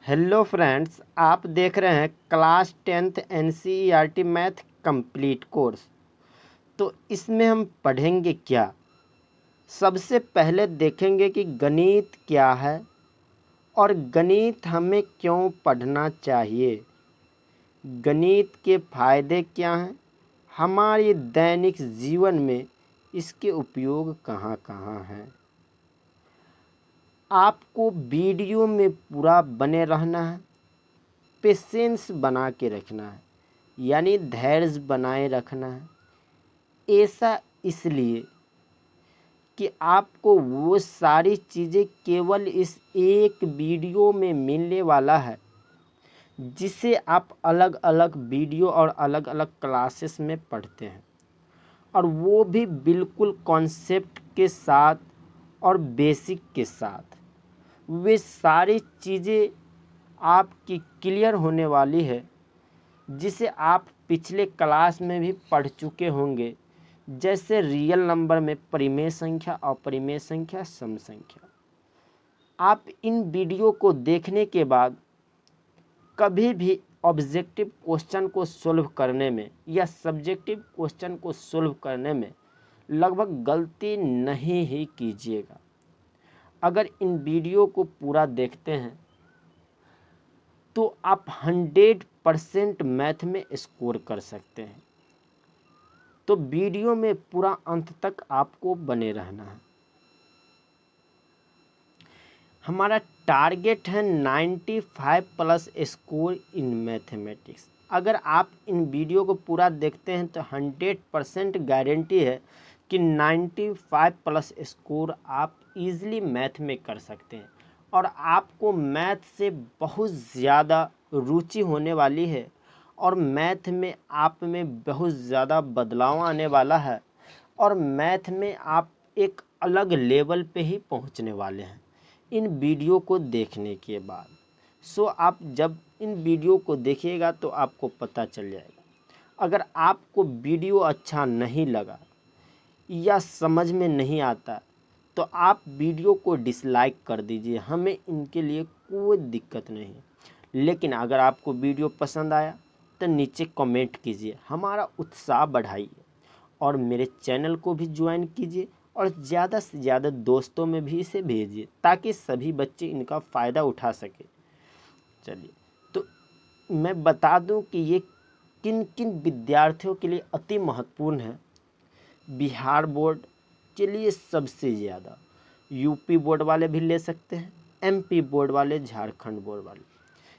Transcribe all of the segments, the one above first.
Hello friends, आप देख रहे हैं class 10th NCERT math complete course. तो इसमें हम पढ़ेंगे क्या। सबसे पहले देखेंगे कि गणित क्या है और गणित हमें क्यों पढ़ना चाहिए, गणित के फायदे क्या हैं, हमारे दैनिक जीवन में इसके उपयोग कहाँ कहाँ हैं। आपको वीडियो में पूरा बने रहना है, पेशेंस बना के रखना है, यानी धैर्य बनाए रखना है। ऐसा इसलिए कि आपको वो सारी चीज़ें केवल इस एक वीडियो में मिलने वाला है जिसे आप अलग अलग वीडियो और अलग अलग क्लासेस में पढ़ते हैं, और वो भी बिल्कुल कॉन्सेप्ट के साथ और बेसिक के साथ। वे सारी चीज़ें आपकी क्लियर होने वाली है जिसे आप पिछले क्लास में भी पढ़ चुके होंगे, जैसे रियल नंबर में परिमेय संख्या, अपरिमेय संख्या, सम संख्या। आप इन वीडियो को देखने के बाद कभी भी ऑब्जेक्टिव क्वेश्चन को सोल्व करने में या सब्जेक्टिव क्वेश्चन को सोल्व करने में लगभग गलती नहीं ही कीजिएगा। अगर इन वीडियो को पूरा देखते हैं तो आप 100% मैथ में स्कोर कर सकते हैं। तो वीडियो में पूरा अंत तक आपको बने रहना है। हमारा टारगेट है 95+ स्कोर इन मैथमेटिक्स। अगर आप इन वीडियो को पूरा देखते हैं तो 100% गारंटी है कि 95+ स्कोर आप इजीली मैथ में कर सकते हैं, और आपको मैथ से बहुत ज़्यादा रुचि होने वाली है और मैथ में आप में बहुत ज़्यादा बदलाव आने वाला है, और मैथ में आप एक अलग लेवल पे ही पहुंचने वाले हैं इन वीडियो को देखने के बाद। सो आप जब इन वीडियो को देखिएगा तो आपको पता चल जाएगा। अगर आपको वीडियो अच्छा नहीं लगा या समझ में नहीं आता तो आप वीडियो को डिसलाइक कर दीजिए, हमें इनके लिए कोई दिक्कत नहीं है। लेकिन अगर आपको वीडियो पसंद आया तो नीचे कमेंट कीजिए, हमारा उत्साह बढ़ाइए, और मेरे चैनल को भी ज्वाइन कीजिए और ज़्यादा से ज़्यादा दोस्तों में भी इसे भेजिए ताकि सभी बच्चे इनका फ़ायदा उठा सके। चलिए, तो मैं बता दूं कि ये किन किन विद्यार्थियों के लिए अति महत्वपूर्ण है। बिहार बोर्ड के लिए सबसे ज़्यादा, यूपी बोर्ड वाले भी ले सकते हैं, एमपी बोर्ड वाले, झारखंड बोर्ड वाले,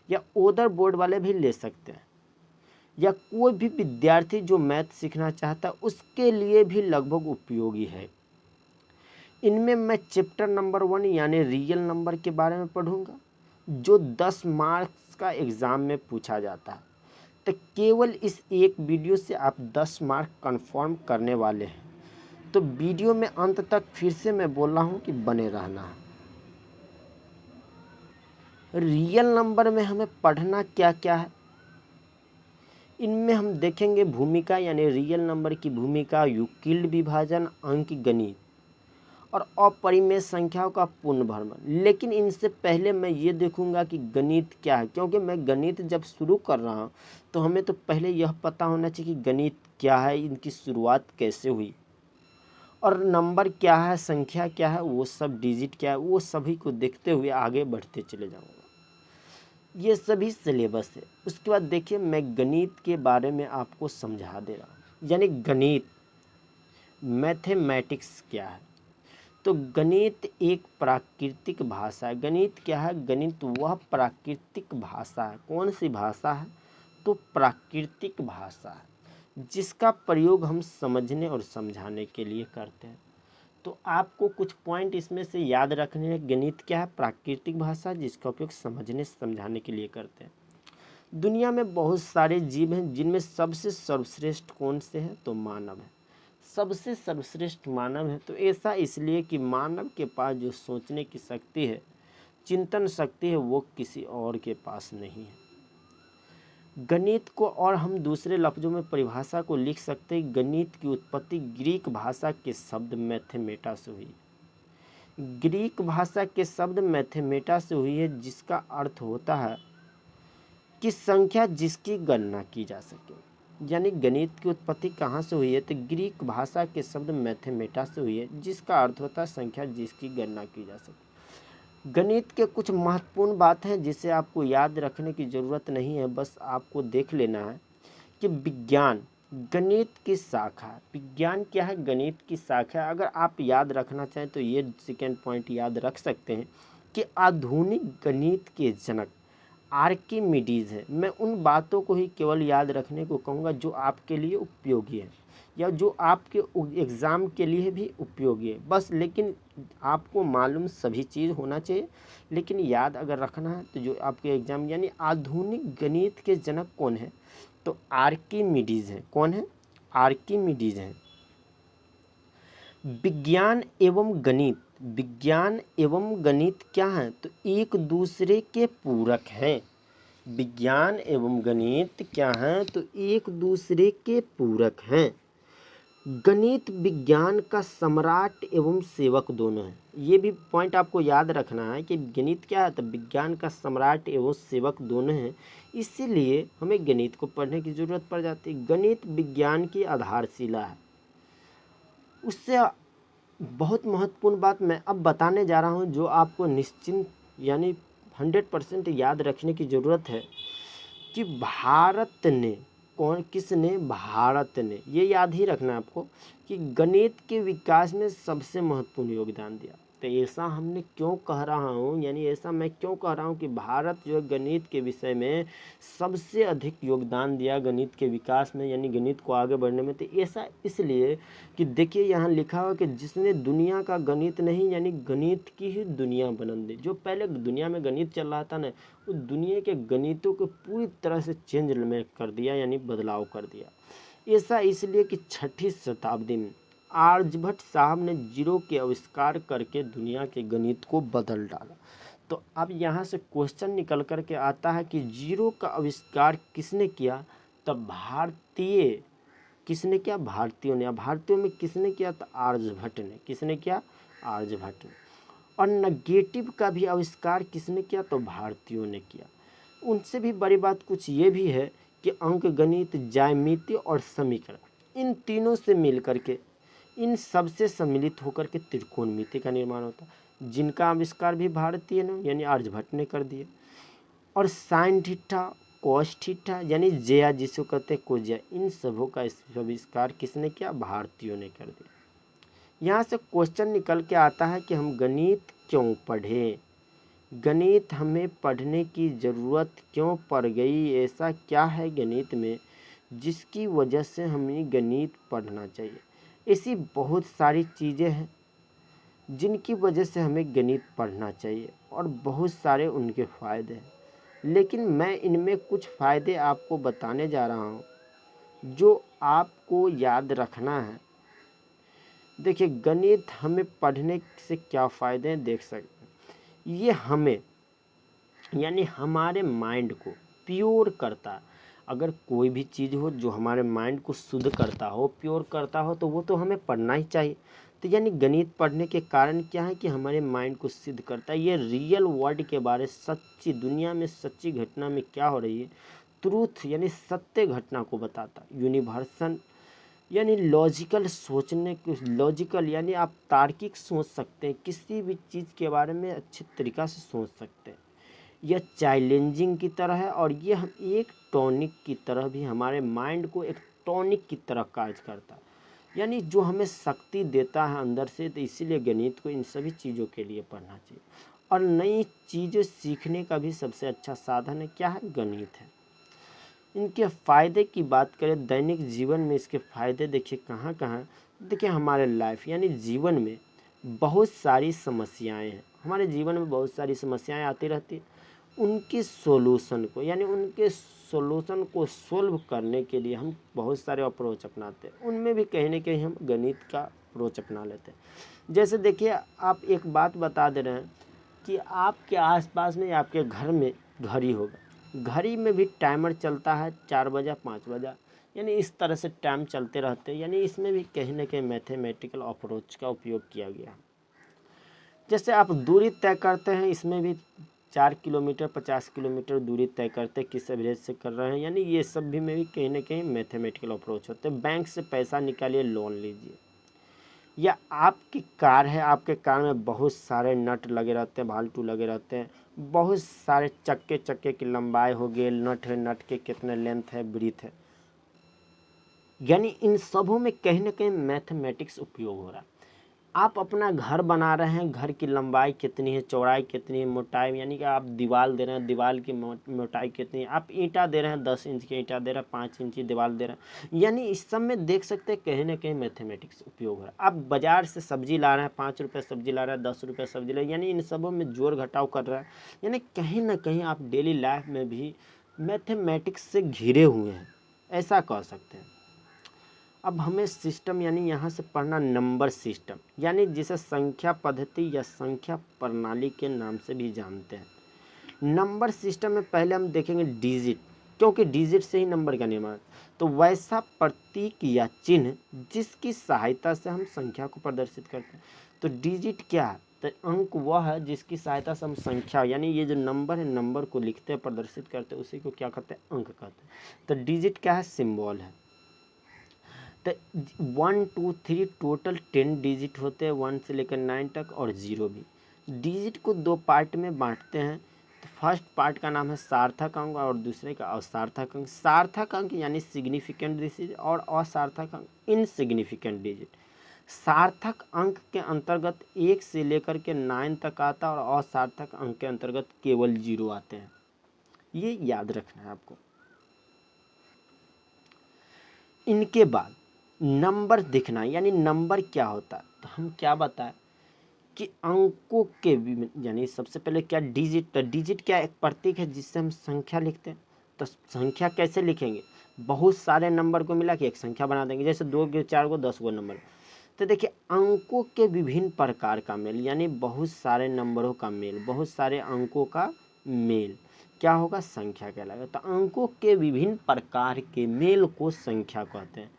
या अदर बोर्ड वाले भी ले सकते हैं, या कोई भी विद्यार्थी जो मैथ सीखना चाहता है उसके लिए भी लगभग उपयोगी है। इनमें मैं चैप्टर नंबर 1 यानी रियल नंबर के बारे में पढ़ूंगा, जो 10 मार्क्स का एग्ज़ाम में पूछा जाता है। तो केवल इस एक वीडियो से आप 10 मार्क कंफर्म करने वाले हैं। तो वीडियो में अंत तक फिर से मैं बोल रहा हूँ कि बने रहना है। रियल नंबर में हमें पढ़ना क्या क्या है, इनमें हम देखेंगे भूमिका यानी रियल नंबर की भूमिका, यूक्लिड विभाजन, अंक गणित और अपरिमेय संख्याओं का पुनर्भरण। लेकिन इनसे पहले मैं ये देखूंगा कि गणित क्या है, क्योंकि मैं गणित जब शुरू कर रहा हूँ तो हमें तो पहले यह पता होना चाहिए कि गणित क्या है, इनकी शुरुआत कैसे हुई, और नंबर क्या है, संख्या क्या है, वो सब डिजिट क्या है, वो सभी को देखते हुए आगे बढ़ते चले जाऊँगा। ये सभी सिलेबस है। उसके बाद देखिए, मैं गणित के बारे में आपको समझा दे रहा हूँ, यानी गणित, मैथमेटिक्स क्या है। तो गणित एक प्राकृतिक भाषा है। गणित क्या है? गणित वह प्राकृतिक भाषा है। कौन सी भाषा है? तो प्राकृतिक भाषा है जिसका प्रयोग हम समझने और समझाने के लिए करते हैं। तो आपको कुछ पॉइंट इसमें से याद रखने हैं। गणित क्या है? प्राकृतिक भाषा जिसका उपयोग समझने समझाने के लिए करते हैं। दुनिया में बहुत सारे जीव हैं जिनमें सबसे सर्वश्रेष्ठ कौन से हैं? तो मानव है। सबसे सर्वश्रेष्ठ मानव है। तो ऐसा इसलिए कि मानव के पास जो सोचने की शक्ति है, चिंतन शक्ति है, वो किसी और के पास नहीं है। गणित को और हम दूसरे लफ्जों में परिभाषा को लिख सकते हैं। गणित की उत्पत्ति ग्रीक भाषा के शब्द मैथमेटा से हुई। ग्रीक भाषा के शब्द मैथमेटा से हुई है, जिसका अर्थ होता है कि संख्या जिसकी गणना की जा सके। यानी गणित की उत्पत्ति कहाँ से हुई है, तो ग्रीक भाषा के शब्द मैथमेटा से हुई है, जिसका अर्थ होता है संख्या जिसकी गणना की जा सके। गणित के कुछ महत्वपूर्ण बात हैं जिसे आपको याद रखने की ज़रूरत नहीं है, बस आपको देख लेना है कि विज्ञान गणित की शाखा है। विज्ञान क्या है, गणित की शाखा है। अगर आप याद रखना चाहें तो ये सेकेंड पॉइंट याद रख सकते हैं कि आधुनिक गणित के जनक आर्किमिडीज है। मैं उन बातों को ही केवल याद रखने को कहूँगा जो आपके लिए उपयोगी है या जो आपके एग्ज़ाम के लिए भी उपयोगी है बस। लेकिन आपको मालूम सभी चीज़ होना चाहिए, लेकिन याद अगर रखना है तो जो आपके एग्ज़ाम, यानी आधुनिक गणित के जनक कौन है, तो आर्किमिडीज है। कौन है, आर्किमिडीज है। विज्ञान एवं गणित, विज्ञान एवं गणित क्या है, तो एक दूसरे के पूरक हैं। विज्ञान एवं गणित क्या है, तो एक दूसरे के पूरक हैं। गणित विज्ञान का सम्राट एवं सेवक दोनों है। ये भी पॉइंट आपको याद रखना है कि गणित क्या है, तो विज्ञान का सम्राट एवं सेवक दोनों हैं। इसीलिए हमें गणित को पढ़ने की ज़रूरत पड़ जाती है। गणित विज्ञान की आधारशिला है। उससे बहुत महत्वपूर्ण बात मैं अब बताने जा रहा हूँ, जो आपको निश्चिंत यानी 100% याद रखने की ज़रूरत है कि भारत ने, किसने, भारत ने, ये याद ही रखना है आपको कि गणित के विकास में सबसे महत्वपूर्ण योगदान दिया। तो ऐसा हमने क्यों कह रहा हूँ, यानी ऐसा मैं क्यों कह रहा हूँ कि भारत जो है गणित के विषय में सबसे अधिक योगदान दिया गणित के विकास में, यानी गणित को आगे बढ़ने में। तो ऐसा इसलिए कि देखिए यहाँ लिखा हुआ कि जिसने दुनिया का गणित नहीं, यानी गणित की ही दुनिया बना दी। जो पहले दुनिया में गणित चल रहा था ना, उस दुनिया के गणितों को पूरी तरह से चेंज में कर दिया, यानी बदलाव कर दिया। ऐसा इसलिए कि 6वीं शताब्दी में आर्यभट्ट साहब ने जीरो के आविष्कार करके दुनिया के गणित को बदल डाला। तो अब यहाँ से क्वेश्चन निकल कर के आता है कि जीरो का आविष्कार किसने किया, तब भारतीय, किसने किया, भारतीयों ने। भारतीयों में किसने किया, तो आर्यभट्ट ने। किसने किया, आर्यभट्ट ने। और नेगेटिव का भी आविष्कार किसने किया, तो भारतीयों ने किया। उनसे भी बड़ी बात कुछ ये भी है कि अंक गणित, ज्यामिति और समीकरण, इन तीनों से मिल करके, इन सबसे सम्मिलित होकर के त्रिकोणमिति का निर्माण होता है, जिनका आविष्कार भी भारतीय ने, यानी आर्यभट्ट ने कर दिया। और साइन थीटा, कॉस थीटा, यानी ज्या जिसको कहते हैं कोज्या, इन सबों का आविष्कार किसने किया, भारतीयों ने कर दिया। यहाँ से क्वेश्चन निकल के आता है कि हम गणित क्यों पढ़ें, गणित हमें पढ़ने की ज़रूरत क्यों पड़ गई, ऐसा क्या है गणित में जिसकी वजह से हमें गणित पढ़ना चाहिए। ऐसी बहुत सारी चीज़ें हैं जिनकी वजह से हमें गणित पढ़ना चाहिए और बहुत सारे उनके फ़ायदे हैं, लेकिन मैं इनमें कुछ फ़ायदे आपको बताने जा रहा हूँ जो आपको याद रखना है। देखिए गणित हमें पढ़ने से क्या फ़ायदे हैं देख सकते हैं। ये हमें, यानी हमारे माइंड को प्योर करता है। अगर कोई भी चीज़ हो जो हमारे माइंड को शुद्ध करता हो, प्योर करता हो, तो वो तो हमें पढ़ना ही चाहिए। तो यानी गणित पढ़ने के कारण क्या है कि हमारे माइंड को सिद्ध करता है। ये रियल वर्ल्ड के बारे, सच्ची दुनिया में सच्ची घटना में क्या हो रही है, ट्रूथ यानी सत्य घटना को बताता है। यूनिवर्सल यानी लॉजिकल सोचने, लॉजिकल यानी आप तार्किक सोच सकते हैं, किसी भी चीज़ के बारे में अच्छी तरीक़ा से सोच सकते हैं। यह चैलेंजिंग की तरह है और ये हम एक टॉनिक की तरह भी, हमारे माइंड को एक टॉनिक की तरह कार्य करता है, यानी जो हमें शक्ति देता है अंदर से। तो इसीलिए गणित को इन सभी चीज़ों के लिए पढ़ना चाहिए। और नई चीज़ें सीखने का भी सबसे अच्छा साधन है क्या है, गणित है। इनके फ़ायदे की बात करें दैनिक जीवन में, इसके फ़ायदे देखिए कहाँ कहाँ। देखिए हमारे लाइफ यानी जीवन में बहुत सारी समस्याएं हैं, हमारे जीवन में बहुत सारी समस्याएं आती रहती हैं। उनके सॉल्यूशन को, यानी उनके सॉल्यूशन को सोल्व करने के लिए हम बहुत सारे अप्रोच अपनाते हैं। उनमें भी कहीं ना कहीं हम गणित का अप्रोच अपना लेते हैं। जैसे देखिए आप एक बात बता दे रहे हैं कि आपके आसपास में या आपके घर में घड़ी होगा, घड़ी में भी टाइमर चलता है 4 बजा 5 बजा, यानी इस तरह से टाइम चलते रहते हैं। यानी इसमें भी कहीं ना कहीं मैथमेटिकल अप्रोच का उपयोग किया गया। जैसे आप दूरी तय करते हैं, इसमें भी 4 किलोमीटर 50 किलोमीटर दूरी तय करते हैं, किस एवरेज से कर रहे हैं, यानी ये सब भी में भी कहीं ना कहीं मैथमेटिकल अप्रोच होते हैं। बैंक से पैसा निकालिए, लोन लीजिए, या आपकी कार है, आपके कार में बहुत सारे नट लगे रहते हैं, भालटू लगे रहते हैं, बहुत सारे चक्के की लंबाई हो गई, नट है, नट के कितने लेंथ है, ब्रीथ है, यानी इन सबों में कहीं ना कहीं मैथमेटिक्स उपयोग हो रहा है। आप अपना घर बना रहे हैं, घर की लंबाई कितनी है, चौड़ाई कितनी है, मोटाई, यानी कि आप दीवार दे रहे हैं, दीवार की मोटाई कितनी है, आप ईंटा दे रहे हैं, 10 इंच की ईंटा दे रहे हैं, 5 इंच की दीवार दे रहे हैं, यानी इस सब में देख सकते हैं कहीं ना कहीं मैथमेटिक्स उपयोग हो रहा है। आप बाजार से सब्जी ला रहे हैं, 5 रुपये सब्जी ला रहे हैं, 10 रुपये सब्जी ला रहे हैं, यानी इन सबों में जोड़ घटाव कर रहा है, यानी कहीं ना कहीं आप डेली लाइफ में भी मैथमेटिक्स से घिरे हुए हैं, ऐसा कह सकते हैं। अब हमें सिस्टम यानी यहाँ से पढ़ना नंबर सिस्टम, यानी जिसे संख्या पद्धति या संख्या प्रणाली के नाम से भी जानते हैं। नंबर सिस्टम में पहले हम देखेंगे डिजिट, क्योंकि डिजिट से ही नंबर का निर्माण, तो वैसा प्रतीक या चिन्ह जिसकी सहायता से हम संख्या को प्रदर्शित करते हैं। तो डिजिट क्या है, तो अंक वह है जिसकी सहायता से हम संख्या, यानी ये जो नंबर है, नंबर को लिखते हैं, प्रदर्शित करते हैं, उसी को क्या कहते हैं, अंक कहते हैं। तो डिजिट क्या है, सिंबल है। तो 1 2 3 टोटल 10 डिजिट होते हैं, 1 से लेकर 9 तक, और 0 भी। डिजिट को 2 पार्ट में बांटते हैं। तो फर्स्ट पार्ट का नाम है सार्थक अंक और दूसरे का असार्थक अंक। सार्थक अंक यानी सिग्निफिकेंट डिजिट और असार्थक अंक इनसिग्निफिकेंट डिजिट। सार्थक अंक के अंतर्गत 1 से लेकर के 9 तक आता है और असार्थक अंक के अंतर्गत केवल 0 आते हैं, ये याद रखना है आपको। इनके बाद नंबर दिखना, यानी नंबर क्या होता है, तो हम क्या बताएं कि अंकों के यानी सबसे पहले क्या, डिजिट। तो डिजिट क्या, एक प्रतीक है जिससे हम संख्या लिखते हैं। तो संख्या कैसे लिखेंगे, बहुत सारे नंबर को मिला के एक संख्या बना देंगे, जैसे 2 को 4 को 10 को नंबर। तो देखिए अंकों के विभिन्न प्रकार का मेल, यानी बहुत सारे नंबरों का मेल, बहुत सारे अंकों का मेल क्या होगा, संख्या कहलाएगा। तो अंकों के विभिन्न प्रकार के मेल को संख्या कहते हैं।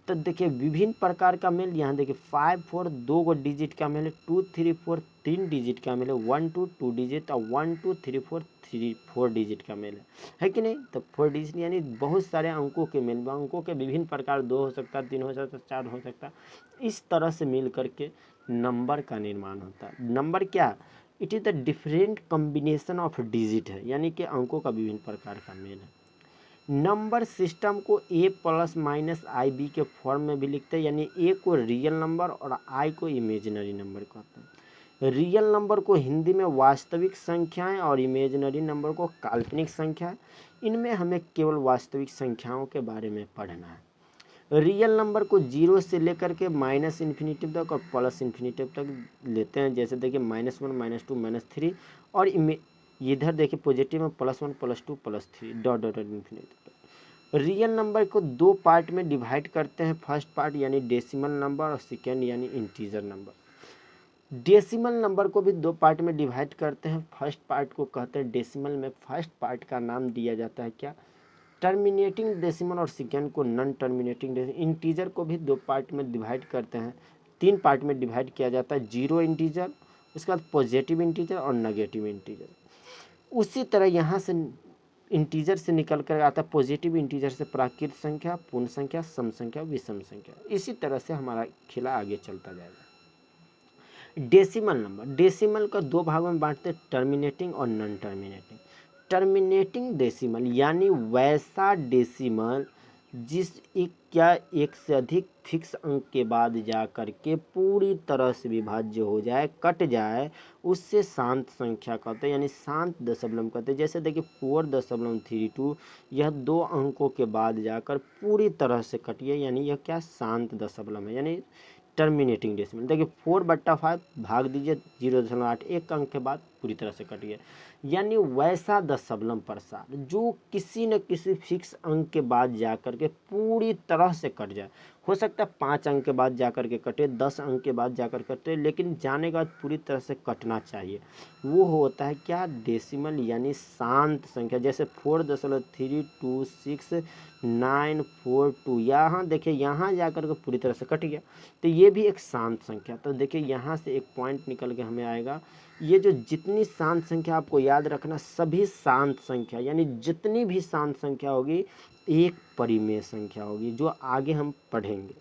तो देखिए विभिन्न प्रकार का मेल, यहाँ देखिए 5 4 2 गो डिजिट का मेल है, 2 3 4 3 डिजिट का मेल है, 1 2 2 डिजिट और 1 2 3 4 3 4 डिजिट का मेल है कि नहीं। तो 4 डिजिट यानी बहुत सारे अंकों के मेल, अंकों के विभिन्न प्रकार, 2 हो सकता है, 3 हो सकता है, 4 हो सकता है, इस तरह से मिल करके नंबर का निर्माण होता है। नंबर क्या, it is the different combination of digit है, यानी कि अंकों का विभिन्न प्रकार का मेल है। नंबर सिस्टम को a plus minus I B के फॉर्म में भी लिखते हैं, यानी a को रियल नंबर और i को इमेजिनरी नंबर कहते हैं। रियल नंबर को हिंदी में वास्तविक संख्याएं और इमेजिनरी नंबर को काल्पनिक संख्या। इनमें हमें केवल वास्तविक संख्याओं के बारे में पढ़ना है। रियल नंबर को 0 से लेकर के माइनस इन्फिनिटिव तक और प्लस इन्फिनिटिव तक लेते हैं, जैसे देखिए -1 -2 -3, और इधर देखिए पॉजिटिव में +1 +2 +3 dot dot infinity. Real number को 2 पार्ट में डिवाइड करते हैं, फर्स्ट पार्ट यानी डेसिमल नंबर और सेकेंड यानी इंटीजर नंबर। डेसिमल नंबर को भी 2 पार्ट में डिवाइड करते हैं, फर्स्ट पार्ट को कहते हैं डेसिमल में फर्स्ट पार्ट का नाम दिया जाता है क्या, टर्मिनेटिंग डेसिमल, और सेकेंड को नॉन टर्मिनेटिंग डेसिमल। इंटीजर को भी 2 पार्ट में डिवाइड करते हैं, 3 पार्ट में डिवाइड किया जाता है, 0 इंटीजर, उसके बाद पॉजिटिव इंटीजर और नेगेटिव इंटीजर। उसी तरह यहाँ से इंटीजर से निकल कर आता है पॉजिटिव इंटीजर से प्राकृत संख्या, पूर्ण संख्या, सम संख्या, विषम संख्या। इसी तरह से हमारा खेला आगे चलता जाएगा। डेसिमल नंबर, डेसिमल का 2 भागों में बांटते हैं, टर्मिनेटिंग और नॉन टर्मिनेटिंग। टर्मिनेटिंग डेसिमल यानी वैसा डेसिमल जिस एक से अधिक फिक्स अंक के बाद जा कर के पूरी तरह से विभाज्य हो जाए, कट जाए, उससे शांत संख्या कहते हैं, यानी शांत दशमलव कहते हैं। जैसे देखिए 4.32, यह 2 अंकों के बाद जाकर पूरी तरह से कटिए, यानी यह क्या, शांत दशमलव है, यानी टर्मिनेटिंग डेसिमल। देखिए 4/5 भाग दीजिए 0.8, एक अंक के बाद पूरी तरह से कट गया। यानी वैसा दशमलव प्रसार जो किसी न किसी फिक्स अंक के बाद जा कर के पूरी तरह से कट जाए। हो सकता है 5 अंक के बाद जा कर के कटे, 10 अंक के बाद जाकर कटे, लेकिन जाने के बाद पूरी तरह से कटना चाहिए। वो होता है क्या, डेसिमल यानी शांत संख्या। जैसे 4.326942, यहाँ देखिए यहाँ जाकर के पूरी तरह से कट गया, तो ये भी एक शांत संख्या। तो देखिए यहाँ से एक पॉइंट निकल के हमें आएगा, ये जो जितनी शांत संख्या आपको याद रखना, सभी शांत संख्या यानी जितनी भी शांत संख्या होगी एक परिमेय संख्या होगी, जो आगे हम पढ़ेंगे।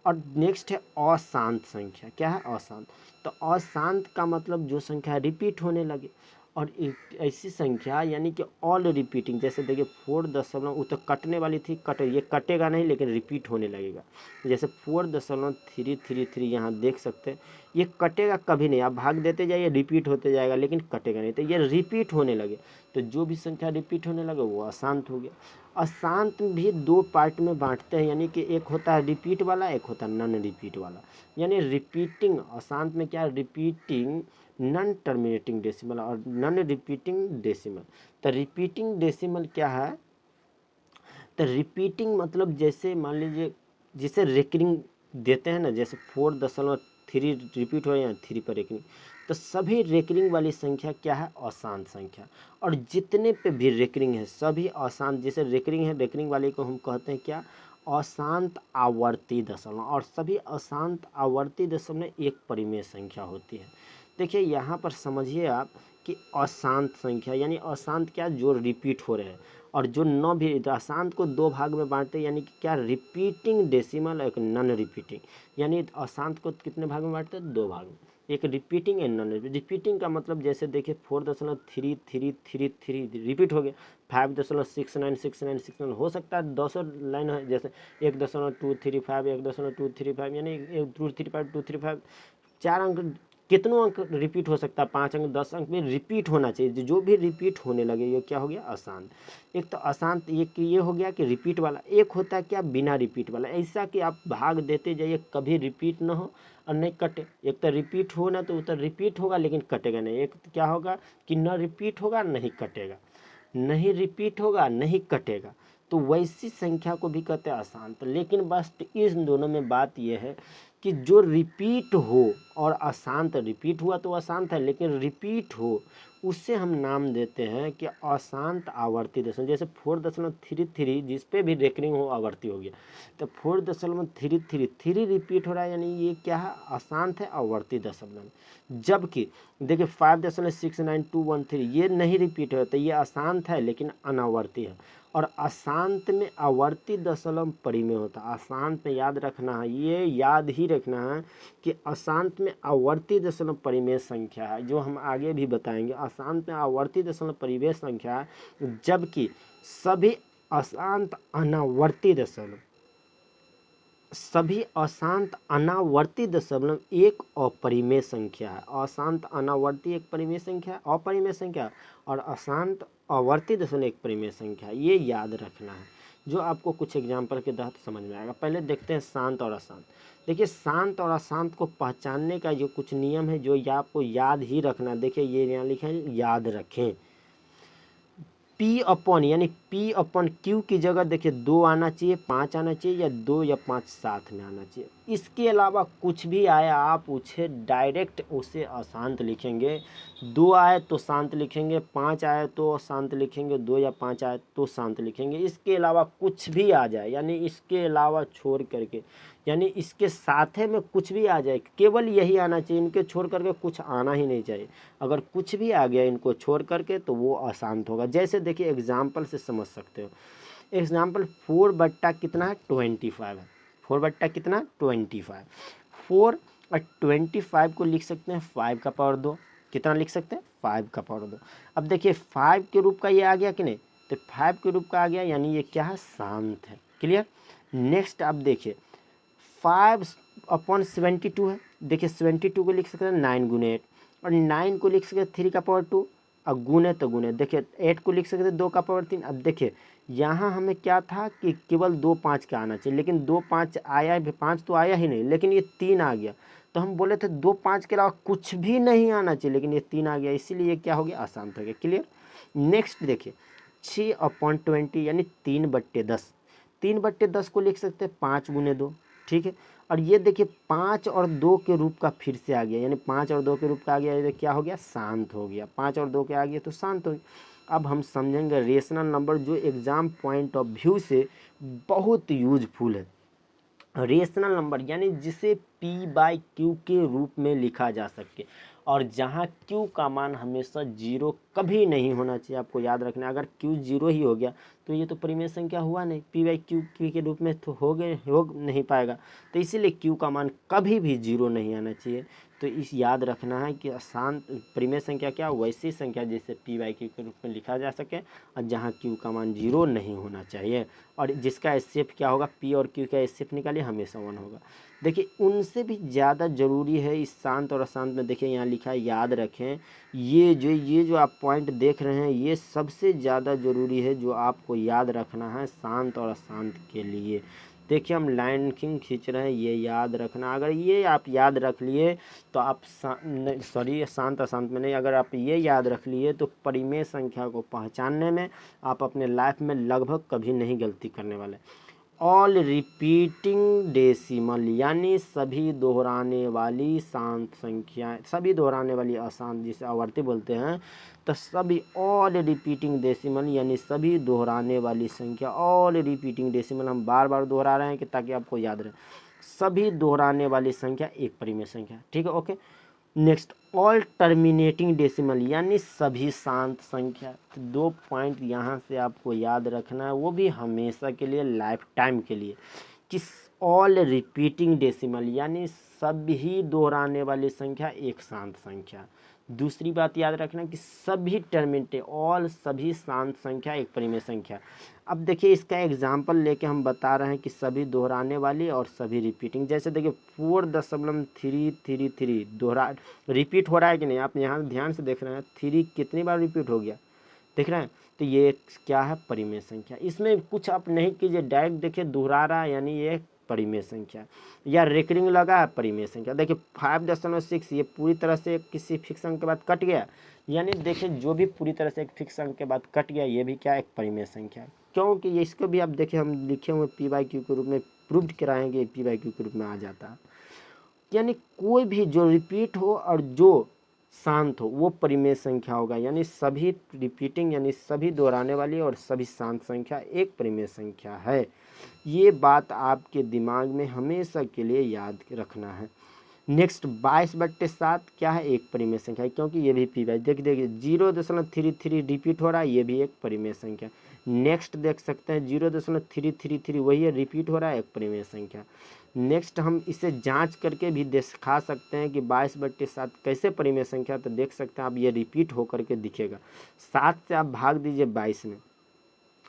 और नेक्स्ट है अशांत संख्या। क्या है अशांत? तो अशांत का मतलब जो संख्या रिपीट होने लगे, और एक ऐसी संख्या यानी कि ऑल रिपीटिंग। जैसे देखिए 4 वो तो कटने वाली थी, ये कटेगा नहीं लेकिन रिपीट होने लगेगा। जैसे 4.333 यहाँ देख सकते हैं, ये कटेगा कभी नहीं, आप भाग देते जाइए रिपीट होते जाएगा लेकिन कटेगा नहीं। तो ये रिपीट होने लगे, तो जो भी संख्या रिपीट होने लगे वो अशांत हो गया। अशांत भी 2 पार्ट में बांटते हैं, यानी कि एक होता है रिपीट वाला, एक होता है नॉन रिपीट वाला। यानी रिपीटिंग अशांत में क्या है, रिपीटिंग नॉन टर्मिनेटिंग डेसिमल और नॉन रिपीटिंग डेसिमल। तो रिपीटिंग डेसिमल क्या है, तो रिपीटिंग मतलब जैसे मान लीजिए जिसे रेकरिंग देते हैं ना, जैसे 4.3 रिपीट हो या 3 पर रेकरिंग, तो सभी रेकरिंग वाली संख्या क्या है, अशांत संख्या। और जितने पे भी रेकरिंग है सभी अशांत। जैसे रेकरिंग है, रेकरिंग वाले को हम कहते हैं क्या, अशांत आवर्ती दशमलव। और सभी अशांत आवर्ती दशमलव एक परिमेय संख्या होती है। देखिए यहाँ पर समझिए आप कि अशांत संख्या यानी अशांत क्या, जो रिपीट हो रहे हैं, और जो न भी, अशांत को 2 भाग में बांटते हैं, यानी कि क्या, रिपीटिंग डेसिमल और एक नॉन रिपीटिंग। यानी अशांत को कितने भाग में बांटते हैं, 2 भाग में, एक रिपीटिंग एंड नॉन रिपीटिंग। का मतलब जैसे देखिए 4.3333 रिपीट हो गया, 5.696969 हो सकता है 200 लाइन है, जैसे 1.235 1.235 यानी 235 4 अंक, कितनों अंक रिपीट हो सकता है, 5 अंक 10 अंक में रिपीट होना चाहिए। जो भी रिपीट होने लगे ये क्या हो गया, अशांत। एक तो अशांत ये हो गया कि रिपीट वाला, एक होता है क्या, बिना रिपीट वाला, ऐसा कि आप भाग देते जाइए कभी रिपीट ना हो और नहीं कटे। एक तो रिपीट हो ना, तो उधर रिपीट होगा लेकिन कटेगा नहीं। एक तो क्या होगा कि न रिपीट होगा नहीं कटेगा, नहीं रिपीट होगा नहीं कटेगा, तो वैसी संख्या को भी कहते हैं अशांत। लेकिन बस इन दोनों में बात यह है कि जो रिपीट हो और अशांत, रिपीट हुआ तो अशांत है, लेकिन रिपीट हो उससे हम नाम देते हैं कि अशांत आवर्ती दशमलव। जैसे 4.33 जिस पे भी रेकरिंग हो आवर्ती हो गया, तो 4.333 रिपीट हो रहा है, यानी ये क्या है, अशांत है, आवर्ती दशमलव। जबकि देखिए 5.69213 ये नहीं रिपीट हो, तो ये अशांत है लेकिन अनावर्ती है। और अशांत में आवर्ती दशमलव परिमेय होता है। अशांत में याद रखना है, ये याद ही रखना है कि अशांत में आवर्ती दशमलव परिमेय संख्या है, जो हम आगे भी बताएंगे। अशांत में आवर्ती दशमलव परिमेय संख्या है, जबकि सभी अशांत अनावर्ती दशमलव, सभी अशांत अनावर्ती दशमलव एक अपरिमेय संख्या है। अशांत अनावर्ती एक परिमेय संख्या, अपरिमेय संख्या, और अशांत आवर्ती दशमलव एक परिमेय संख्या। ये याद रखना है, जो आपको कुछ एग्जाम्पल के तहत समझ में आएगा। पहले देखते हैं शांत और अशांत। देखिए शांत और अशांत को पहचानने का जो कुछ नियम है, जो आपको याद ही रखना। देखिए ये यहाँ लिखा है, याद रखें। P अपॉन यानी P अपॉन Q की जगह देखिए 2 आना चाहिए, 5 आना चाहिए, या 2 या 5 साथ में आना चाहिए। इसके अलावा कुछ भी आया आप उसे डायरेक्ट उसे अशांत लिखेंगे। 2 आए तो शांत लिखेंगे, 5 आए तो शांत लिखेंगे, 2 या 5 आए तो शांत लिखेंगे। इसके अलावा कुछ भी आ जाए, यानी इसके अलावा छोड़ करके, यानी इसके साथ में कुछ भी आ जाए, केवल यही आना चाहिए, इनके छोड़ करके कुछ आना ही नहीं चाहिए। अगर कुछ भी आ गया इनको छोड़ करके तो वो अशांत होगा। जैसे देखिए एग्जाम्पल से समझ सकते हो। एग्जाम्पल 4 बट्टा कितना है, 25 है। 4 बट्टा कितना, 25। 4 और 25 को लिख सकते हैं 5 का पावर 2। कितना लिख सकते हैं, 5 का पावर 2। अब देखिए 5 के रूप का ये आ गया कि नहीं, तो 5 के रूप का आ गया, यानी ये क्या है, शांत है। क्लियर। नेक्स्ट आप देखिए 5/72 है। देखिए 72 को लिख सकते हैं 9 गुने 8, और 9 को लिख सकते हैं 3 का पावर 2, और गुने तो गुने। देखिए 8 को लिख सकते हैं 2 का पावर 3। अब देखिए यहाँ हमें क्या था कि केवल 2 5 का आना चाहिए, लेकिन 2 5 आया, 5 तो आया ही नहीं, लेकिन ये 3 आ गया। तो हम बोले थे 2 5 के अलावा कुछ भी नहीं आना चाहिए, लेकिन ये 3 आ गया, इसीलिए ये क्या हो गया, अशांत हो गया। क्लियर। नेक्स्ट देखिए 6/20 यानी 3/10। 3/10 को लिख सकते हैं 5 × 2, ठीक है। और ये देखिए 5 और 2 के रूप का फिर से आ गया, यानी 5 और 2 के रूप का आ गया, ये क्या हो गया, शांत हो गया। 5 और 2 के आ गया तो शांत हो गया। अब हम समझेंगे रेशनल नंबर जो एग्जाम पॉइंट ऑफ व्यू से बहुत यूजफुल है। रेशनल नंबर यानी जिसे P/Q के रूप में लिखा जा सके, और जहाँ Q का मान हमेशा 0 कभी नहीं होना चाहिए। आपको याद रखना है, अगर Q 0 ही हो गया तो ये तो परिमेय संख्या हुआ नहीं, P/Q के रूप में तो हो नहीं पाएगा। तो इसीलिए Q का मान कभी भी 0 नहीं आना चाहिए। तो इस याद रखना है कि अशांत परिमेय संख्या क्या, वैसी संख्या जिसे P/Q के रूप में लिखा जा सके और जहाँ Q का मान 0 नहीं होना चाहिए, और जिसका एचसीएफ क्या होगा, P और Q का एचसीएफ निकालिए हमेशा 1 होगा। देखिए उनसे भी ज़्यादा ज़रूरी है इस शांत और अशांत में, देखिए यहाँ लिखा है, याद रखें, ये जो आप पॉइंट देख रहे हैं ये सबसे ज़्यादा ज़रूरी है जो आपको याद रखना है शांत और अशांत के लिए। देखिए हम लाइन खींच रहे हैं, ये याद रखना। अगर ये आप याद रख लिए तो आप शांत अशांत में नहीं, अगर आप ये याद रख लिए तो परिमेय संख्या को पहचानने में आप अपने लाइफ में लगभग कभी नहीं गलती करने वाले। ऑल रिपीटिंग डेसिमल यानी सभी दोहराने वाली शांत संख्याएं, सभी दोहराने वाली अशांत जिसे आवर्ती बोलते हैं, तो सभी ऑल रिपीटिंग डेसिमल यानी सभी दोहराने वाली संख्या, ऑल रिपीटिंग डेसिमल हम बार बार दोहरा रहे हैं कि ताकि आपको याद रहे, सभी दोहराने वाली संख्या एक परिमेय संख्या, ठीक है, okay. Next all terminating decimal यानी सभी शांत संख्या। तो 2 पॉइंट यहाँ से आपको याद रखना है, वो भी हमेशा के लिए, लाइफ टाइम के लिए, कि ऑल रिपीटिंग डेसिमल यानी सभी दोहराने वाली संख्या एक शांत संख्या। दूसरी बात याद रखना कि सभी टर्मिनेटिंग, ऑल सभी शांत संख्या एक परिमेय संख्या। अब देखिए इसका एग्जाम्पल लेके हम बता रहे हैं कि सभी दोहराने वाली और सभी रिपीटिंग। जैसे देखिए 4.333 दोहरा रिपीट हो रहा है कि नहीं, आप यहाँ ध्यान से देख रहे हैं 3 कितनी बार रिपीट हो गया, देख रहे हैं। तो ये क्या है, परिमेय संख्या। इसमें कुछ आप नहीं कीजिए, डायरेक्ट देखिए दोहरा रहा है यानी ये परिमेय संख्या, या रेकरिंग लगा है परिमेय संख्या। देखिए 5.6 ये पूरी तरह से किसी फिक्स अंक के बाद कट गया, यानी देखिए जो भी पूरी तरह से एक फिक्स अंक के बाद कट गया ये भी क्या, एक परिमेय संख्या है। क्योंकि ये इसको भी आप देखिए हम लिखे हुए P/Q के रूप में प्रूव्ड कराएंगे, P/Q के रूप में आ जाता है। यानी कोई भी जो रिपीट हो और जो शांत हो वो परिमेय संख्या होगा, यानी सभी रिपीटिंग यानी सभी दोहराने वाली और सभी शांत संख्या एक परिमेय संख्या है। ये बात आपके दिमाग में हमेशा के लिए याद रखना है। नेक्स्ट 22/7 क्या है, एक परिमेय संख्या है, क्योंकि ये भी देखिए 0.33 रिपीट हो रहा है, ये भी एक परिमेय संख्या। नेक्स्ट देख सकते हैं 0.333 वही है, रिपीट हो रहा है, एक परिमेय संख्या। नेक्स्ट हम इसे जांच करके भी दिखा सकते हैं कि 22/7 कैसे परिमेय संख्या, तो देख सकते हैं आप ये रिपीट होकर के दिखेगा। 7 से आप भाग दीजिए 22 में,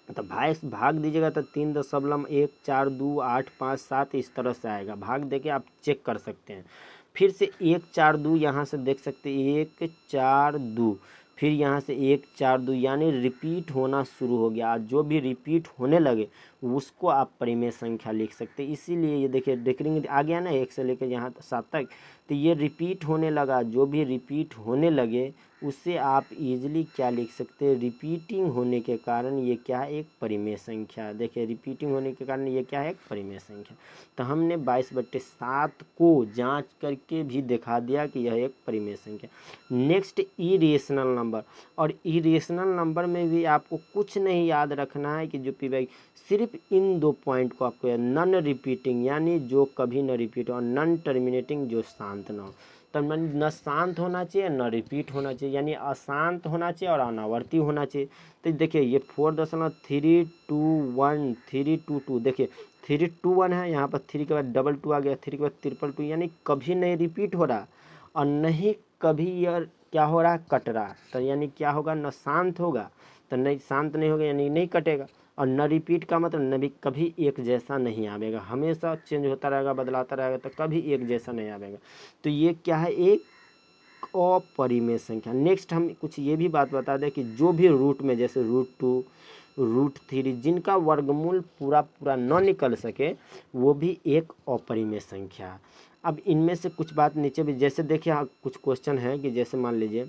तो 22 भाग दीजिएगा तो 3.14285 इस तरह से आएगा। भाग देके आप चेक कर सकते हैं। फिर से 142 यहाँ से देख सकते हैं 142, फिर यहाँ से 142 यानी रिपीट होना शुरू हो गया। जो भी रिपीट होने लगे उसको आप परिमेय संख्या लिख सकते हैं। इसीलिए ये देखिए डिक्रिंग आ गया ना 1 से लेकर यहाँ 7 तक, तो ये रिपीट होने लगा। जो भी रिपीट होने लगे उससे आप इजीली क्या लिख सकते हैं, रिपीटिंग होने के कारण ये क्या है, एक परिमेय संख्या। देखिए रिपीटिंग होने के कारण ये क्या है, एक परिमेय संख्या। तो हमने 22/7 को जांच करके भी दिखा दिया कि यह एक परिमेय संख्या। नेक्स्ट इरेशनल नंबर, और इरेशनल नंबर में भी आपको कुछ नहीं याद रखना है कि जो P/Q, सिर्फ इन 2 पॉइंट को आपको नॉन रिपीटिंग यानी जो कभी न रिपीट, और नॉन टर्मिनेटिंग जो शांत न हो। तो न शांत होना चाहिए न रिपीट होना चाहिए, यानी अशांत होना चाहिए और अनावर्ती होना चाहिए। तो देखिए ये 4.321 देखिए 321 है, यहाँ पर 3 के बाद 22 आ गया, 3 के बाद 222, यानी कभी नहीं रिपीट हो रहा और नहीं कभी यह क्या हो रहा है, कट रहा। तो यानी क्या होगा, न शांत होगा तो नहीं, शांत नहीं होगा यानी नहीं कटेगा, और न रिपीट का मतलब न भी कभी एक जैसा नहीं आवेगा, हमेशा चेंज होता रहेगा, बदलाता रहेगा, तो कभी एक जैसा नहीं आवेगा। तो ये क्या है, एक अपरिमेय संख्या। नेक्स्ट हम कुछ ये भी बात बता दें कि जो भी रूट में जैसे √2 √3 जिनका वर्गमूल पूरा न निकल सके वो भी एक अपरिमेय संख्या। अब इनमें से कुछ बात नीचे भी, जैसे देखिए हाँ, कुछ क्वेश्चन है कि जैसे मान लीजिए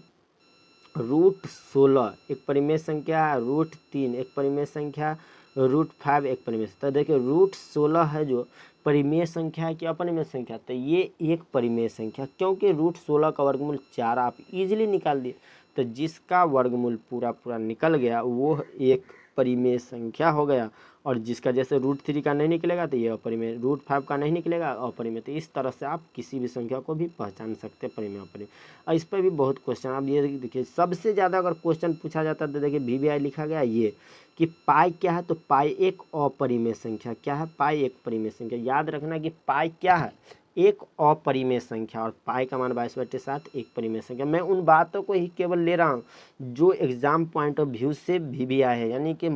√16 एक परिमेय संख्या, √3 एक परिमेय संख्या, √5 एक परिमेय संख्या। तो देखिए √16 है जो परिमेय संख्या है कि अपरिमेय संख्या, तो ये एक परिमेय संख्या, क्योंकि √16 का वर्गमूल 4 आप इजीली निकाल दिए, तो जिसका वर्गमूल पूरा पूरा निकल गया वो एक परिमेय संख्या हो गया। और जिसका जैसे √3 का नहीं निकलेगा तो ये अपरिमेय, √5 का नहीं निकलेगा अपरिमेय। तो इस तरह से आप किसी भी संख्या को भी पहचान सकते हैं परिमेय अपरिमेय। और इस पर भी बहुत क्वेश्चन, आप ये देखिए सबसे ज़्यादा अगर क्वेश्चन पूछा जाता है तो देखिए VBI लिखा गया ये कि पाई क्या है, तो पाई एक अपरिमेय संख्या। क्या है? पाई एक परिमेय संख्या। याद रखना कि पाई क्या है, एक अपरिमेय संख्या, और पाई का मान 22/7 एक परिमेय संख्या। मैं उन बातों को ही केवल ले रहा हूँ जो एग्जाम पॉइंट ऑफ व्यू से VBI है, यानी कि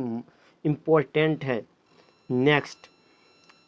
इम्पोर्टेंट है। नेक्स्ट,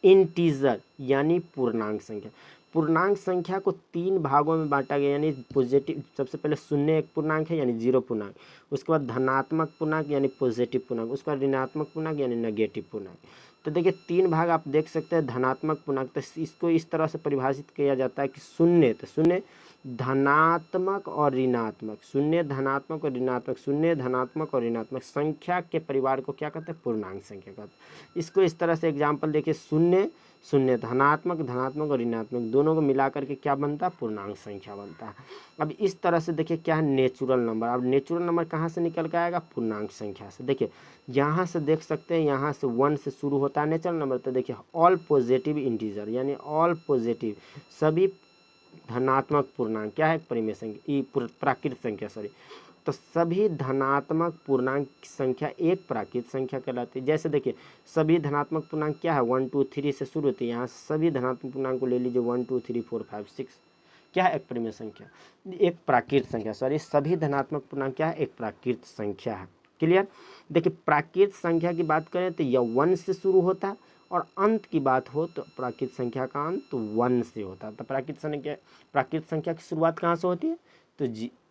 इंटीजर यानी पूर्णांक संख्या। पूर्णांक संख्या को 3 भागों में बांटा गया, यानी पॉजिटिव, सबसे पहले शून्य एक पूर्णांक है यानी 0 पूर्णांक, उसके बाद धनात्मक पूर्णांक यानी पॉजिटिव पूर्णांक, उसके बाद ऋणात्मक पूर्णांक यानी नेगेटिव पूर्णांक। तो देखिए 3 भाग आप देख सकते हैं। धनात्मक पूर्णांक, तो इसको इस तरह से परिभाषित किया जाता है कि शून्य, तो शून्य धनात्मक और ऋणात्मक, शून्य धनात्मक और ऋणात्मक, शून्य धनात्मक और ऋणात्मक संख्या के परिवार को क्या कहते हैं? पूर्णांक संख्या कहते हैं। इसको इस तरह से एग्जाम्पल देखिए, शून्य शून्य धनात्मक धनात्मक और ऋणात्मक दोनों को मिला करके क्या बनता है? पूर्णांक संख्या बनता है। अब इस तरह से देखिए क्या है? Natural number. अब नेचुरल नंबर कहाँ से निकल के आएगा? पूर्णांक संख्या से। देखिए यहाँ से देख सकते हैं, यहाँ से 1 से शुरू होता है नेचुरल नंबर। तो देखिए ऑल पॉजिटिव इंटीजर, यानी ऑल पॉजिटिव सभी धनात्मक पूर्णांक क्या है? परिमेय संख्या, प्राकृत संख्या, सॉरी। तो सभी धनात्मक पूर्णांक संख्या एक प्राकृत संख्या कहलाती है। जैसे देखिए सभी धनात्मक पूर्णांक क्या है? 1 2 3 से शुरू होती है। यहाँ सभी धनात्मक पूर्णांक को ले लीजिए, 1 2 3 4 5 6, क्या है? एक परिमेय संख्या, एक प्राकृत संख्या, सॉरी। सभी धनात्मक पूर्णांक क्या है? एक प्राकृत संख्या है। क्लियर? देखिए प्राकृत संख्या की बात करें तो यह 1 से शुरू होता है, और अंत की बात हो तो प्राकृत संख्या का अंत तो 1 से होता है। तो प्राकृत संख्या की शुरुआत कहाँ से होती है? तो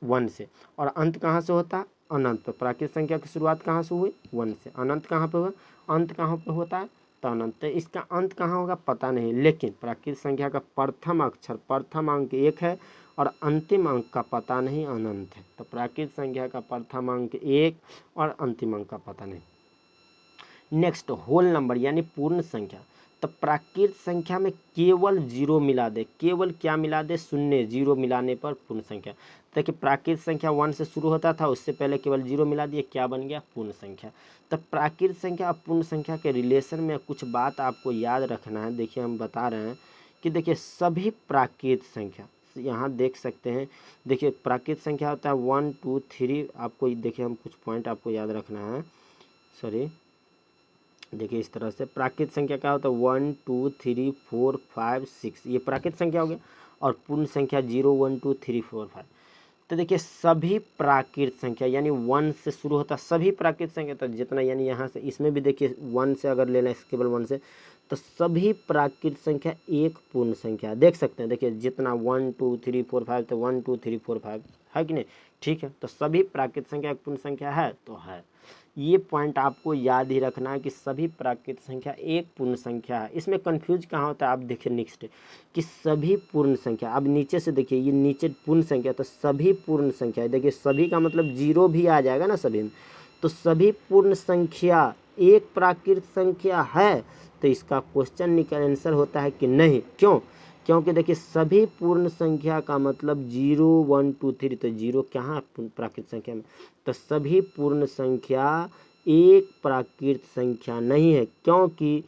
1 से, और अंत कहाँ से होता है? अनंत। तो प्राकृत संख्या की शुरुआत कहाँ से हुई? 1 से। अनंत कहाँ पे हुआ? अंत कहाँ पे होता है? तो अनंत। तो इसका अंत कहाँ होगा पता नहीं, लेकिन प्राकृत संख्या का प्रथम अक्षर, प्रथम अंक 1 है, और अंतिम अंक का पता नहीं, अनंत है। तो प्राकृत संख्या का प्रथम अंक 1 और अंतिम अंक का पता नहीं। नेक्स्ट, होल नंबर यानी पूर्ण संख्या। तो प्राकृत संख्या में केवल 0 मिला दे, केवल क्या मिला दे? शून्य। 0 मिलाने पर पूर्ण संख्या। देखिए प्राकृत संख्या 1 से शुरू होता था, उससे पहले केवल 0 मिला दिए, क्या बन गया? पूर्ण संख्या। तो प्राकृत संख्या और पूर्ण संख्या के रिलेशन में कुछ बात आपको याद रखना है। देखिए हम बता रहे हैं कि देखिए सभी प्राकृत संख्या, यहाँ देख सकते हैं, देखिए प्राकृत संख्या होता है 1 2 3, आपको देखिए हम कुछ पॉइंट आपको याद रखना है, सॉरी। देखिए इस तरह से प्राकृत संख्या क्या होता है? 1 2 3 4 5 6, ये प्राकृत संख्या हो गया, और पूर्ण संख्या 0 1 2 3 4 5। तो देखिए सभी प्राकृत संख्या यानी 1 से शुरू होता सभी प्राकृत संख्या, तो जितना यानी यहाँ से इसमें भी देखिए 1 से अगर ले लें केवल 1 से, तो सभी प्राकृत संख्या एक पूर्ण संख्या देख सकते हैं। देखिए जितना 1 2 3 4 5, तो 1 2 3 4 5 है कि नहीं? ठीक है, तो सभी प्राकृत संख्या एक पूर्ण संख्या है, तो है। ये पॉइंट आपको याद ही रखना है कि सभी प्राकृत संख्या एक पूर्ण संख्या है। इसमें कंफ्यूज कहाँ होता है? आप देखिए नेक्स्ट कि सभी पूर्ण संख्या, अब नीचे से देखिए ये नीचे पूर्ण संख्या, तो सभी पूर्ण संख्या, देखिए सभी का मतलब 0 भी आ जाएगा ना सभी में, तो सभी पूर्ण संख्या एक प्राकृत संख्या है। तो इसका क्वेश्चन निकल आंसर होता है कि नहीं। क्यों? क्योंकि देखिए सभी पूर्ण संख्या का मतलब 0 1 2 3, तो 0 कहाँ है प्राकृत संख्या में? तो सभी पूर्ण संख्या एक प्राकृत संख्या नहीं है, क्योंकि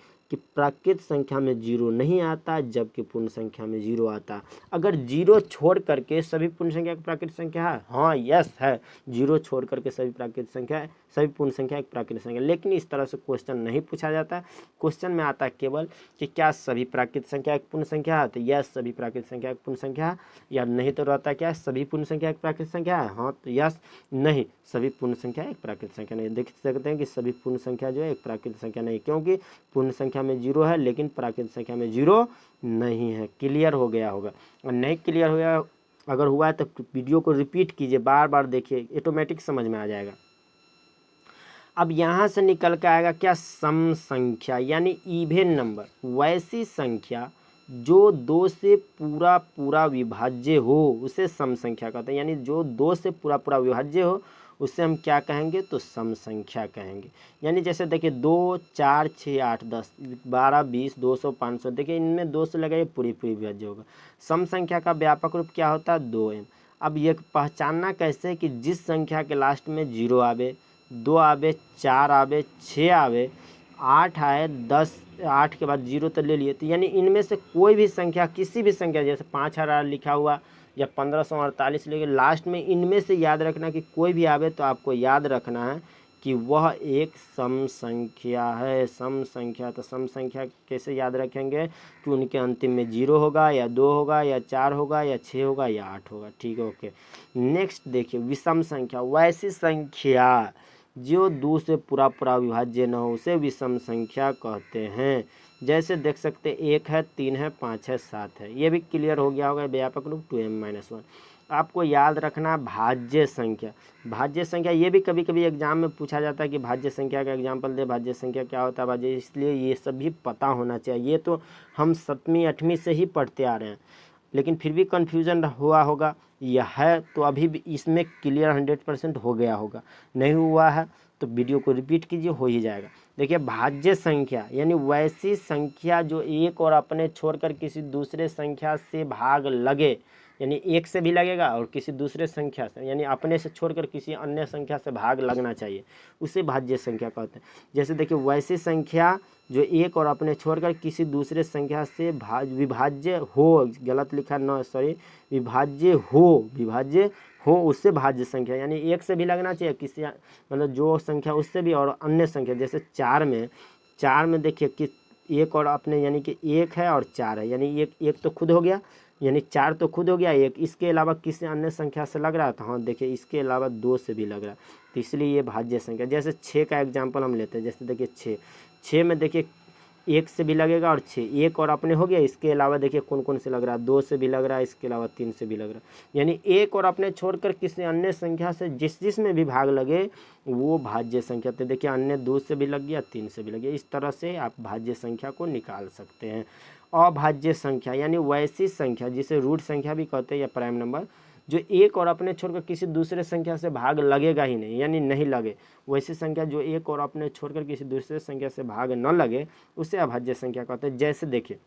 प्राकृत संख्या में 0 नहीं आता, जबकि पूर्ण संख्या में 0 आता। अगर 0 छोड़ करके सभी पूर्ण संख्या एक प्राकृत संख्या है, हाँ यस है, 0 छोड़ करके सभी प्राकृत संख्या है, सभी पूर्ण संख्या एक प्राकृत संख्या, लेकिन इस तरह से क्वेश्चन नहीं पूछा जाता है। क्वेश्चन में आता है केवल कि क्या सभी प्राकृत संख्या एक पूर्ण संख्या है? तो यस सभी प्राकृत संख्या एक पूर्ण संख्या है, या नहीं तो रहता क्या? सभी पूर्ण संख्या एक प्राकृत संख्या है, हाँ तो यस, नहीं सभी पूर्ण संख्या एक प्राकृत संख्या नहीं। देख सकते हैं कि सभी पूर्ण संख्या जो है एक प्राकृत संख्या नहीं, क्योंकि पूर्ण संख्या में 0 है, लेकिन प्राकृत संख्या में 0 नहीं है। क्लियर हो गया होगा? और नहीं क्लियर हो गया अगर हुआ है तो वीडियो को रिपीट कीजिए, बार बार देखिए, ऑटोमेटिक समझ में आ जाएगा। अब यहाँ से निकल के आएगा क्या? सम संख्या यानी इवेन नंबर, वैसी संख्या जो 2 से पूरा पूरा विभाज्य हो उसे सम संख्या कहते हैं। यानी जो 2 से पूरा पूरा विभाज्य हो उसे हम क्या कहेंगे, तो सम संख्या कहेंगे। यानी जैसे देखिए 2, 4, 6, 8, 10, 12, 20, 200, 500, देखिए इनमें 2 से लगाइए पूरी पूरी विभाज्य होगा। सम संख्या का व्यापक रूप क्या होता है, 2m। अब ये पहचानना कैसे कि जिस संख्या के लास्ट में 0 आवे, 2 आवे, 4 आवे, 6 आवे, 8 आए, 10, 8 के बाद 0 तो ले लिए, तो यानी इनमें से कोई भी संख्या, किसी भी संख्या, जैसे 5000 लिखा हुआ या 1548, लेकिन लास्ट में इनमें से याद रखना कि कोई भी आवे तो आपको याद रखना है कि वह एक सम संख्या है। सम संख्या, तो सम संख्या कैसे याद रखेंगे कि उनके अंतिम में 0 होगा या 2 होगा या 4 होगा या 6 होगा या 8 होगा। ठीक है, ओके। नेक्स्ट देखिए विषम संख्या, वैसी संख्या जो 2 से पूरा पूरा विभाज्य न हो उसे विषम संख्या कहते हैं। जैसे देख सकते 1 है, 3 है, 5 है, 7 है। ये भी क्लियर हो गया होगा व्यापक रूप 2m-1। आपको याद रखना भाज्य संख्या। भाज्य संख्या ये भी कभी कभी एग्जाम में पूछा जाता है कि भाज्य संख्या का एग्जाम्पल दे, भाज्य संख्या क्या होता है भाज्य, इसलिए ये सब भी पता होना चाहिए। ये तो हम 7वीं 8वीं से ही पढ़ते आ रहे हैं, लेकिन फिर भी कन्फ्यूजन हुआ होगा। यह है तो अभी भी इसमें क्लियर 100% हो गया होगा। नहीं हुआ है तो वीडियो को रिपीट कीजिए, हो ही जाएगा। देखिए भाज्य संख्या यानी वैसी संख्या जो एक और अपने छोड़कर किसी दूसरे संख्या से भाग लगे, यानी एक से भी लगेगा और किसी दूसरे संख्या से, यानी अपने से छोड़कर किसी अन्य संख्या से भाग लगना चाहिए, उसे भाज्य संख्या कहते हैं। जैसे देखिए वैसी संख्या जो एक और अपने छोड़कर किसी दूसरे संख्या से विभाज्य हो, गलत लिखा न, सॉरी, विभाज्य हो उससे भाज्य संख्या, यानी एक से भी लगना चाहिए किसी, मतलब जो संख्या उससे भी, और अन्य संख्या जैसे 4 में देखिए कि एक और अपने, यानी कि 1 है और 4 है, यानी एक तो खुद हो गया, यानी 4 तो खुद हो गया, एक इसके अलावा किसी अन्य संख्या से लग रहा था, हाँ देखिए इसके अलावा 2 से भी लग रहा है, तो इसलिए ये भाज्य संख्या। जैसे 6 का एग्जाम्पल हम लेते हैं, जैसे देखिए 6 में देखिए 1 से भी लगेगा और 6, एक और अपने हो गया, इसके अलावा देखिए कौन कौन से लग रहा है, 2 से भी लग रहा है, इसके अलावा 3 से भी लग रहा है, यानी एक और अपने छोड़कर किसी अन्य संख्या से जिस में भी भाग लगे वो भाज्य संख्या। तो देखिए अन्य 2 से भी लग गया, 3 से भी लग गया, इस तरह से आप भाज्य संख्या को निकाल सकते हैं। अभाज्य संख्या यानी वैसी संख्या जिसे रूट संख्या भी कहते हैं या प्राइम नंबर, जो एक और अपने छोड़कर किसी दूसरे संख्या से भाग लगेगा ही नहीं, यानी नहीं लगे, वैसी संख्या जो एक और अपने छोड़कर किसी दूसरे संख्या से भाग न लगे उसे अभाज्य संख्या कहते हैं। जैसे देखिए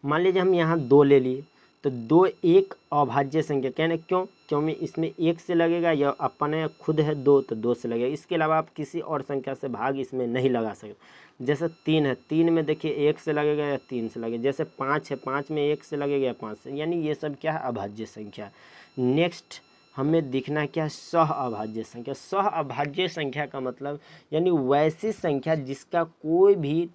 मान लीजिए हम यहाँ 2 ले लिए, तो 2 एक अभाज्य संख्या, कहने क्यों, क्योंकि इसमें 1 से लगेगा, या अपने खुद है 2 तो 2 से लगेगा, इसके अलावा आप किसी और संख्या से भाग इसमें नहीं लगा सकते। जैसे 3 है, 3 में देखिए 1 से लगेगा या 3 से लगेगा। जैसे 5 है, 5 में 1 से लगेगा या 5 से, यानी ये सब क्या है, अभाज्य संख्या। नेक्स्ट हमें दिखना क्या, सह अभाज्य संख्या। सह अभाज्य संख्या का मतलब यानी वैसी संख्या जिसका कोई भी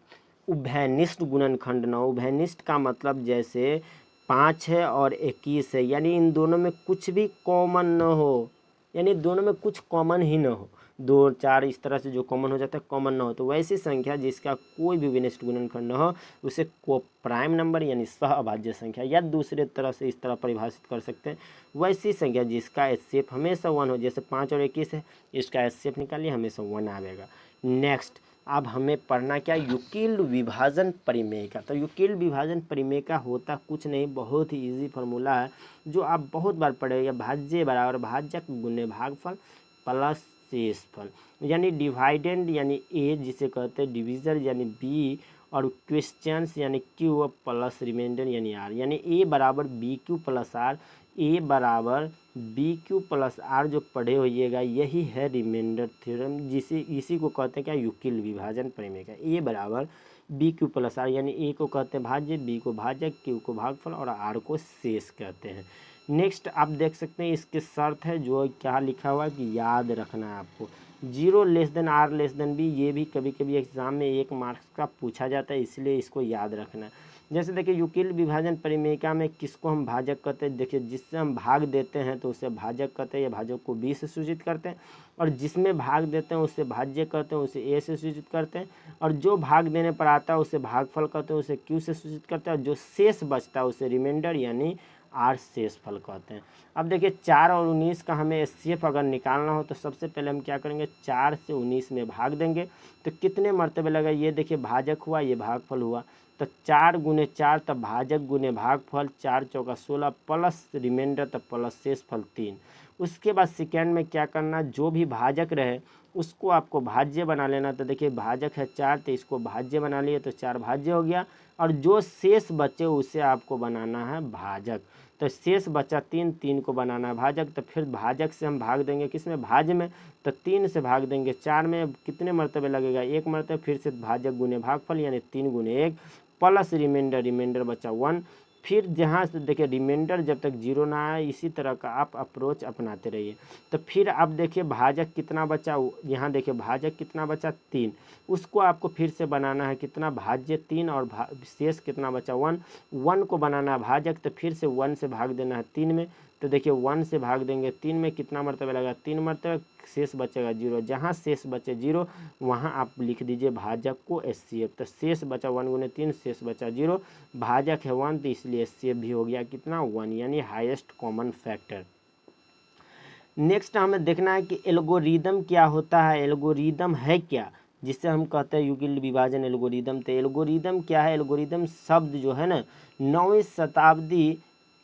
उभयनिष्ठ गुणनखंड न हो। उभयनिष्ठ का मतलब जैसे 5 है और 21 है, यानी इन दोनों में कुछ भी कॉमन न हो, यानी दोनों में कुछ कॉमन ही न हो, 2 4 इस तरह से जो कॉमन हो जाता है कॉमन न हो, तो वैसी संख्या जिसका कोई भी विनिष्ठ गुणनखंड न हो उसे को प्राइम नंबर यानी सह अभाज्य संख्या, या दूसरे तरह से इस तरह परिभाषित कर सकते हैं, वैसी संख्या जिसका एचसीएफ हमेशा 1 हो। जैसे 5 और 21 है, इसका एचसीएफ निकालिए, हमेशा 1 आएगा। नेक्स्ट अब हमें पढ़ना क्या, यूक्लिड विभाजन परिमेय का। तो यूक्लिड विभाजन परिमेय का होता कुछ नहीं, बहुत ही इजी फार्मूला है जो आप बहुत बार पढ़ेंगे। भाज्य बराबर भाजक गुणे भागफल प्लस शेषफल, यानी डिवाइडेंड यानी ए जिसे कहते हैं डिविजन यानी बी, और क्वेश्चंस यानी क्यू प्लस रिमाइंडर यानी आर, यानी ए बराबर बी क्यू प्लस आर, ए बराबर बी क्यू प्लस आर जो पढ़े होइएगा यही है रिमाइंडर थ्योरम, इसी को कहते हैं क्या, यूक्लिड विभाजन परिमेय का। ए बराबर बी क्यू प्लस आर, यानी ए को कहते हैं भाज्य, बी को भाजक, क्यू को भागफल और आर को शेष कहते हैं। नेक्स्ट आप देख सकते हैं इसके शर्त है जो क्या लिखा हुआ है कि याद रखना है आपको 0 less than R less than B, ये भी कभी कभी एग्जाम में 1 मार्क्स का पूछा जाता है, इसलिए इसको याद रखना है। जैसे देखिए यूक्लिड विभाजन परिमेयिका में किसको हम भाजक कहते हैं, देखिए जिससे हम भाग देते हैं तो उसे भाजक कहते हैं, या भाजक को बी से सूचित करते हैं, और जिसमें भाग देते हैं उसे भाज्य कहते हैं, उसे ए से सूचित करते हैं, और जो भाग देने पर आता है उसे भागफल कहते हैं, उसे क्यू से सूचित करते हैं, और जो शेष बचता है उसे रिमाइंडर यानी आर शेषफल कहते हैं। अब देखिए 4 और 19 का हमें एचसीएफ अगर निकालना हो तो सबसे पहले हम क्या करेंगे, 4 से 19 में भाग देंगे तो कितने मर्तबे लगा, ये देखिए भाजक हुआ, ये भागफल हुआ, तो 4 गुने 4 तो भाजक गुने भागफल 4 चौका 16 प्लस रिमाइंडर तो प्लस शेषफल 3। उसके बाद सेकेंड में क्या करना, जो भी भाजक रहे उसको आपको भाज्य बना लेना। तो देखिए भाजक है 4 तो इसको भाज्य बना लिए तो 4 भाज्य हो गया, और जो शेष बचे उसे आपको बनाना है भाजक। तो शेष बचा 3, 3 को बनाना है भाजक। तो फिर भाजक से हम भाग देंगे किसमें, भाज्य में, तो 3 से भाग देंगे 4 में, कितने मरतबे लगेगा, 1 मरतबे, फिर से भाजक गुने भागफल यानी 3 गुने 1 प्लस रिमाइंडर, रिमाइंडर बचा 1। फिर जहाँ से देखिए रिमाइंडर जब तक 0 ना आए इसी तरह का आप अप्रोच अपनाते रहिए। तो फिर अब देखिए भाजक कितना बचा, यहाँ देखिए भाजक कितना बचा 3, उसको आपको फिर से बनाना है कितना, भाज्य 3, और शेष कितना बचा 1, 1 को बनाना है भाजक। तो फिर से 1 से भाग देना है 3 में। तो देखिए 1 से भाग देंगे 3 में, कितना मरतबे लगेगा, 3 मरतबे, शेष बचेगा 0। जहाँ शेष बचे 0 वहाँ आप लिख दीजिए भाजक को HCF। तो शेष बचा 1 गुने 3, शेष बचा 0, भाजक है 1 तो इसलिए HCF भी हो गया कितना 1, यानी हाईएस्ट कॉमन फैक्टर। नेक्स्ट हमें देखना है कि एल्गोरिदम क्या होता है, एल्गोरिदम है क्या, जिससे हम कहते हैं युगल विभाजन एल्गोरिदम। तो एल्गोरिदम क्या है, एल्गोरिदम शब्द जो है ना 9वीं शताब्दी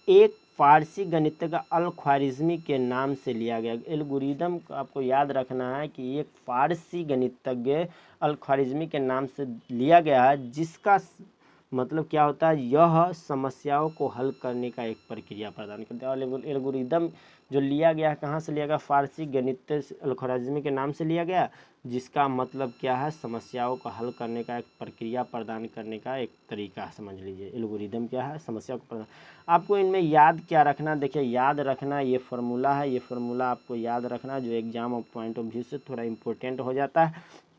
एक फारसी गणितज्ञ अल ख्वारिज़मी के नाम से लिया गया। एल्गोरिदम को आपको याद रखना है कि एक फारसी गणितज्ञ अल ख्वारिज़मी के नाम से लिया गया है, जिसका मतलब क्या होता है, यह समस्याओं को हल करने का एक प्रक्रिया प्रदान करता है। और एल्गोरिदम जो लिया गया है कहाँ से लिया गया, फारसी गणितज्ञ अल ख्वारिज़मी के नाम से लिया गया, जिसका मतलब क्या है, समस्याओं को हल करने का एक प्रक्रिया प्रदान करने का एक तरीका समझ लीजिए। एल्गोरिदम क्या है, समस्या को प्रदान। आपको इनमें याद क्या रखना, देखिए याद रखना ये फार्मूला है, ये फार्मूला आपको याद रखना जो एग्जाम पॉइंट ऑफ व्यू से थोड़ा इंपॉर्टेंट हो जाता है।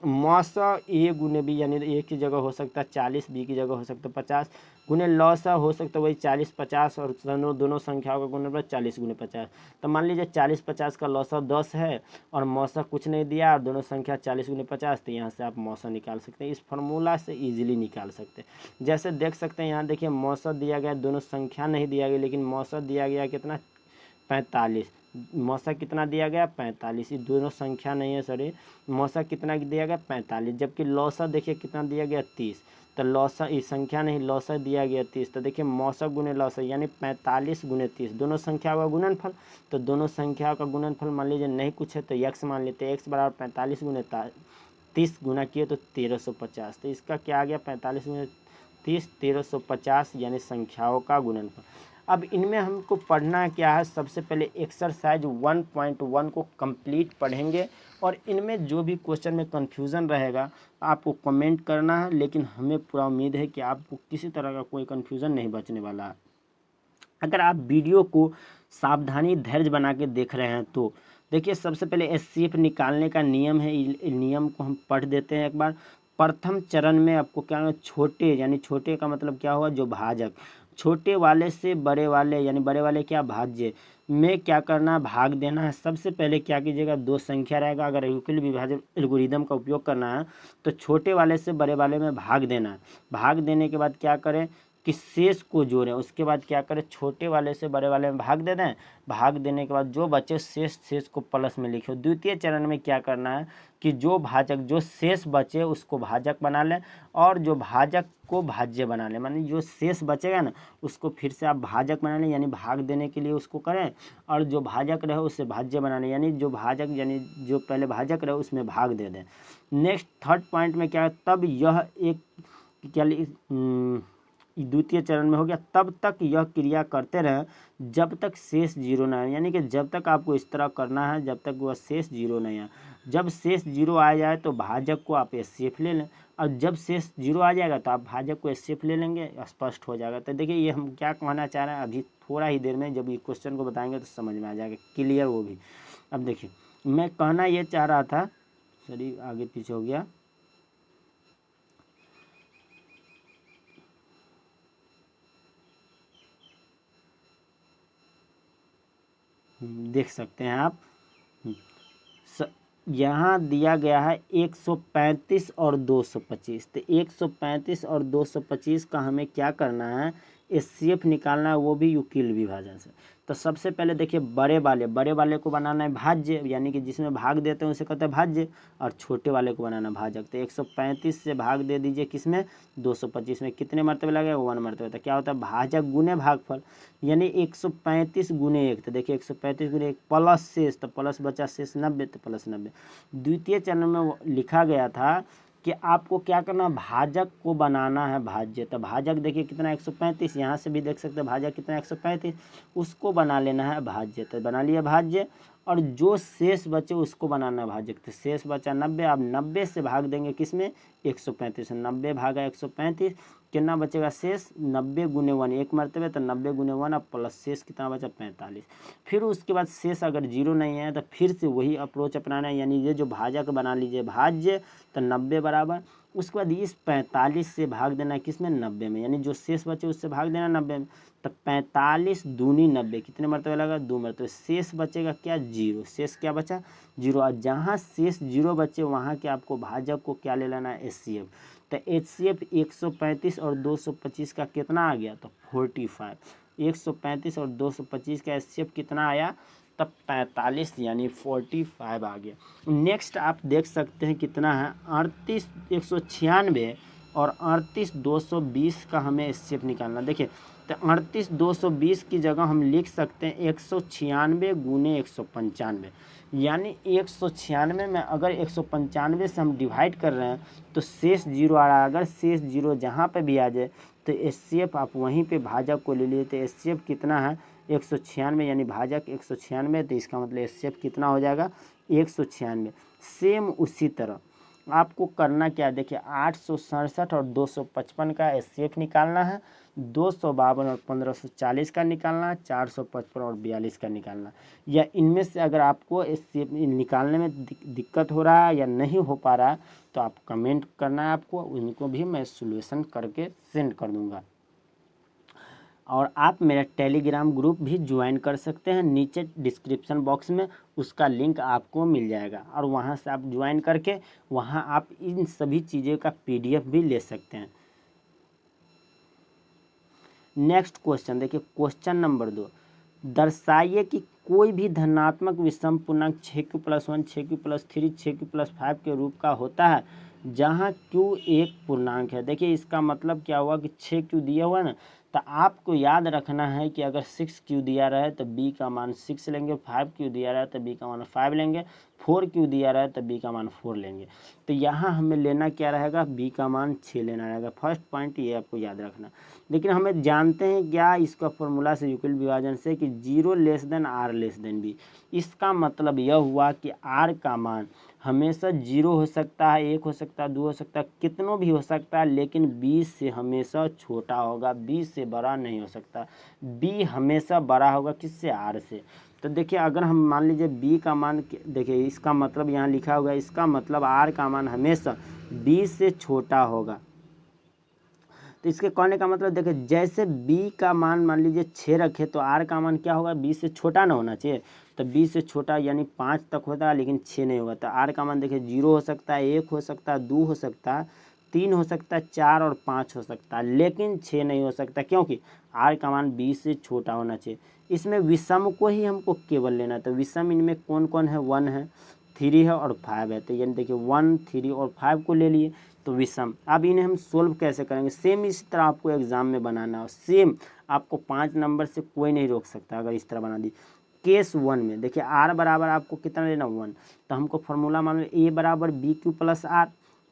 मौसा A गुने B, यानी A की जगह हो सकता है 40, B की जगह हो सकता है 50, गुने लौसा हो सकता है वही 40 50, और दोनों संख्याओं का गुणनफल 40 गुने 50। तो मान लीजिए 40 50 का लौसा 10 है और मौसा कुछ नहीं दिया और दोनों संख्या 40 गुने 50, तो यहाँ से आप मौसा निकाल सकते हैं। इस फार्मूला से इजीली निकाल सकते हैं। जैसे देख सकते हैं यहाँ देखिए मौसा दिया गया, दोनों संख्या नहीं दिया गया, लेकिन मौसा दिया गया कितना 45, मौसा कितना दिया गया 45, ये दोनों संख्या नहीं है, सॉरी, मौसा कितना दिया गया 45, जबकि लौसा देखिए कितना दिया गया 30। तो लौसा ये संख्या नहीं, लौसा दिया गया 30। तो देखिए मौसा गुने लौसा यानी 45 गुने 30, दोनों संख्याओं का गुणनफल। तो दोनों संख्याओं का गुणनफल मान लीजिए नहीं कुछ है तो x मान लेते हैं, x बराबर 45 गुने 30 गुना किए तो 1350। तो इसका क्या आ गया 45 गुने 30 1350, यानी संख्याओं का गुणनफल। अब इनमें हमको पढ़ना क्या है, सबसे पहले एक्सरसाइज 1.1 को कंप्लीट पढ़ेंगे, और इनमें जो भी क्वेश्चन में कन्फ्यूज़न रहेगा आपको कमेंट करना है, लेकिन हमें पूरा उम्मीद है कि आपको किसी तरह का कोई कन्फ्यूज़न नहीं बचने वाला है। अगर आप वीडियो को सावधानी धैर्य बना के देख रहे हैं तो देखिए सबसे पहले HCF निकालने का नियम है, नियम को हम पढ़ देते हैं एक बार। प्रथम चरण में आपको क्या, छोटे यानी छोटे का मतलब क्या हुआ, जो भाजक, छोटे वाले से बड़े वाले यानी बड़े वाले क्या भाज्य में क्या करना है, भाग देना है। सबसे पहले क्या कीजिएगा, दो संख्या रहेगा, अगर यूक्लिड विभाजन एल्गोरिदम का उपयोग करना है तो छोटे वाले से बड़े वाले में भाग देना है। भाग देने के बाद क्या करें कि शेष को जोड़ें, उसके बाद क्या करें, छोटे वाले से बड़े वाले में भाग दे दें। भाग देने के बाद जो बचे शेष को प्लस में लिखो। द्वितीय चरण में क्या करना है कि जो भाजक, जो शेष बचे उसको भाजक बना लें, और जो भाजक को भाज्य बना लें, माने जो शेष बचेगा ना उसको फिर से आप भाजक बना लें, यानी भाग देने के लिए उसको करें, और जो भाजक रहे उससे भाज्य बना लें, यानी जो भाजक यानी जो पहले भाजक रहे उसमें भाग दे दें। नेक्स्ट थर्ड पॉइंट में क्या है, तब यह एक क्या द्वितीय चरण में हो गया, तब तक यह क्रिया करते रहें जब तक शेष 0 ना आए, यानी कि जब तक आपको इस तरह करना है जब तक वह शेष 0 नहीं आए। जब शेष 0 आ जाए तो भाजक को आप HCF ले लें, और जब शेष 0 आ जाएगा तो आप भाजक को HCF ले लेंगे, स्पष्ट हो जाएगा। तो देखिए ये हम क्या कहना चाह रहे हैं, अभी थोड़ा ही देर में जब ये क्वेश्चन को बताएंगे तो समझ में आ जाएगा क्लियर वो भी। अब देखिए मैं कहना ये चाह रहा था, सॉरी आगे पीछे हो गया, देख सकते हैं आप, यहाँ दिया गया है 135 और 225। तो 135 और 225 का हमें क्या करना है, HCF निकालना है, वो भी यूक्लिड विभाजन से। तो सबसे पहले देखिए बड़े वाले को बनाना है भाज्य, यानी कि जिसमें भाग देते हैं उसे कहते हैं भाज्य, और छोटे वाले को बनाना भाजक। तो 135 से भाग दे दीजिए किसमें, 225 में, कितने मरतबे लगेगा, 1 मरतबे। तो क्या होता है, भाजक गुने भागफल, यानी 135 गुने 1। तो देखिए 135 गुने 1 प्लस शेष, तो प्लस बचा शेष 90, तो प्लस 90। द्वितीय चरण में लिखा गया था कि आपको क्या करना, भाजक को बनाना है भाज्य। तो भाजक देखिए कितना 135, यहाँ से भी देख सकते हैं भाजक कितना 135, उसको बना लेना है भाज्य। तो बना लिया भाज्य, और जो शेष बचे उसको बनाना है भाजक। तो शेष बचा 90, अब 90 से भाग देंगे किसमें, 135, 90 भागा 135, कितना बचेगा शेष, 90 गुने 1 1 मरतबे, तो 90 गुने 1, अब प्लस शेष कितना बचा 45। फिर उसके बाद शेष अगर जीरो नहीं है तो फिर से वही अप्रोच अपनाना है, यानी ये जो भाजक बना लीजिए भाज्य, तो 90 बराबर, उसके बाद इस 45 से भाग देना है किसमें, 90 में, यानी जो शेष बचे उससे भाग देना 90 में। तो 45 दूनी 90, कितने मरतबे लगा, 2 मरतबे। शेष बचेगा क्या, जीरो। शेष क्या बचा, जीरो। और जहाँ शेष जीरो बचे वहाँ के आपको भाजक को क्या ले लेना है, HCF। तो HCF 135 और 225 का कितना आ गया, तो 45। 135 और 225 का HCF कितना आया, तब 45, यानी 45 आ गया। नेक्स्ट आप देख सकते हैं कितना है, 38 196 और 38 220 का हमें HCF निकालना। देखिए तो 38 220 की जगह हम लिख सकते हैं 196 गुने 195, यानी 196 में अगर 195 से हम डिवाइड कर रहे हैं तो शेष जीरो आ रहा है। अगर शेष जीरो जहाँ पे भी आ जाए तो HCF आप वहीं पे भाजक को ले लिए। तो HCF कितना है, 196, यानी भाजक 196, तो इसका मतलब HCF कितना हो जाएगा, 196। सेम उसी तरह आपको करना क्या, देखिए 867 और 255 का HCF निकालना है, 252 और 1540 का निकालना है, 455 और 42 का निकालना। या इनमें से अगर आपको HCF निकालने में दिक्कत हो रहा है या नहीं हो पा रहा है तो आप कमेंट करना है आपको, उनको भी मैं सॉल्यूशन करके सेंड कर दूंगा। और आप मेरा टेलीग्राम ग्रुप भी ज्वाइन कर सकते हैं, नीचे डिस्क्रिप्शन बॉक्स में उसका लिंक आपको मिल जाएगा, और वहां से आप ज्वाइन करके वहां आप इन सभी चीज़ों का PDF भी ले सकते हैं। नेक्स्ट क्वेश्चन देखिए, क्वेश्चन नंबर 2, दर्शाइए कि कोई भी धनात्मक विषम पूर्णांक 6q+1 6q+3 6q+5 के रूप का होता है जहां q एक पूर्णांक है। देखिए इसका मतलब क्या हुआ कि 6q दिया हुआ है ना, तो आपको याद रखना है कि अगर 6q दिया रहा है तो b का मान 6 लेंगे, 5q दिया रहा है तो b का मान 5 लेंगे, 4q दिया रहा है तो b का मान 4 लेंगे। तो यहाँ हमें लेना क्या रहेगा, b का मान 6 लेना रहेगा। फर्स्ट पॉइंट ये आपको याद रखना। लेकिन हमें जानते हैं क्या इसका फॉर्मूला से, यूक्लिड विभाजन से, कि 0 less then r less than b। इसका मतलब यह हुआ कि r का मान हमेशा 0 हो सकता है, 1 हो सकता है, 2 हो सकता है, कितनों भी हो सकता है, लेकिन b से हमेशा छोटा होगा, b से बड़ा नहीं हो सकता। b हमेशा बड़ा होगा किससे, r से। तो देखिए अगर हम मान लीजिए b का मान, देखिए इसका मतलब यहाँ लिखा होगा, इसका मतलब r का मान हमेशा b से छोटा होगा। तो इसके कहने का मतलब देखिए जैसे b का मान लीजिए 6 रखे तो r का मान क्या होगा, b से छोटा ना होना चाहिए। तो b से छोटा यानी 5 तक होता है, लेकिन 6 नहीं होगा। तो r का मान देखिए 0 हो सकता है, 1 हो सकता है, 2 हो सकता है, 3 हो सकता है, 4 और 5 हो सकता है, लेकिन 6 नहीं हो सकता, क्योंकि r का मान b से छोटा होना चाहिए। इसमें विषम को ही हमको केवल लेना है। तो विषम इनमें कौन कौन है, 1 है, 3 है और 5 है। तो यानी देखिए 1 3 और 5 को ले लिए तो विषम। अब इन्हें हम सोल्व कैसे करेंगे, सेम इसी तरह आपको एग्जाम में बनाना है। सेम आपको 5 नंबर से कोई नहीं रोक सकता अगर इस तरह बना दी। केस 1 में देखिए r बराबर आपको कितना लेना, 1। तो हमको फॉर्मूला मान लो a बराबर bq+r,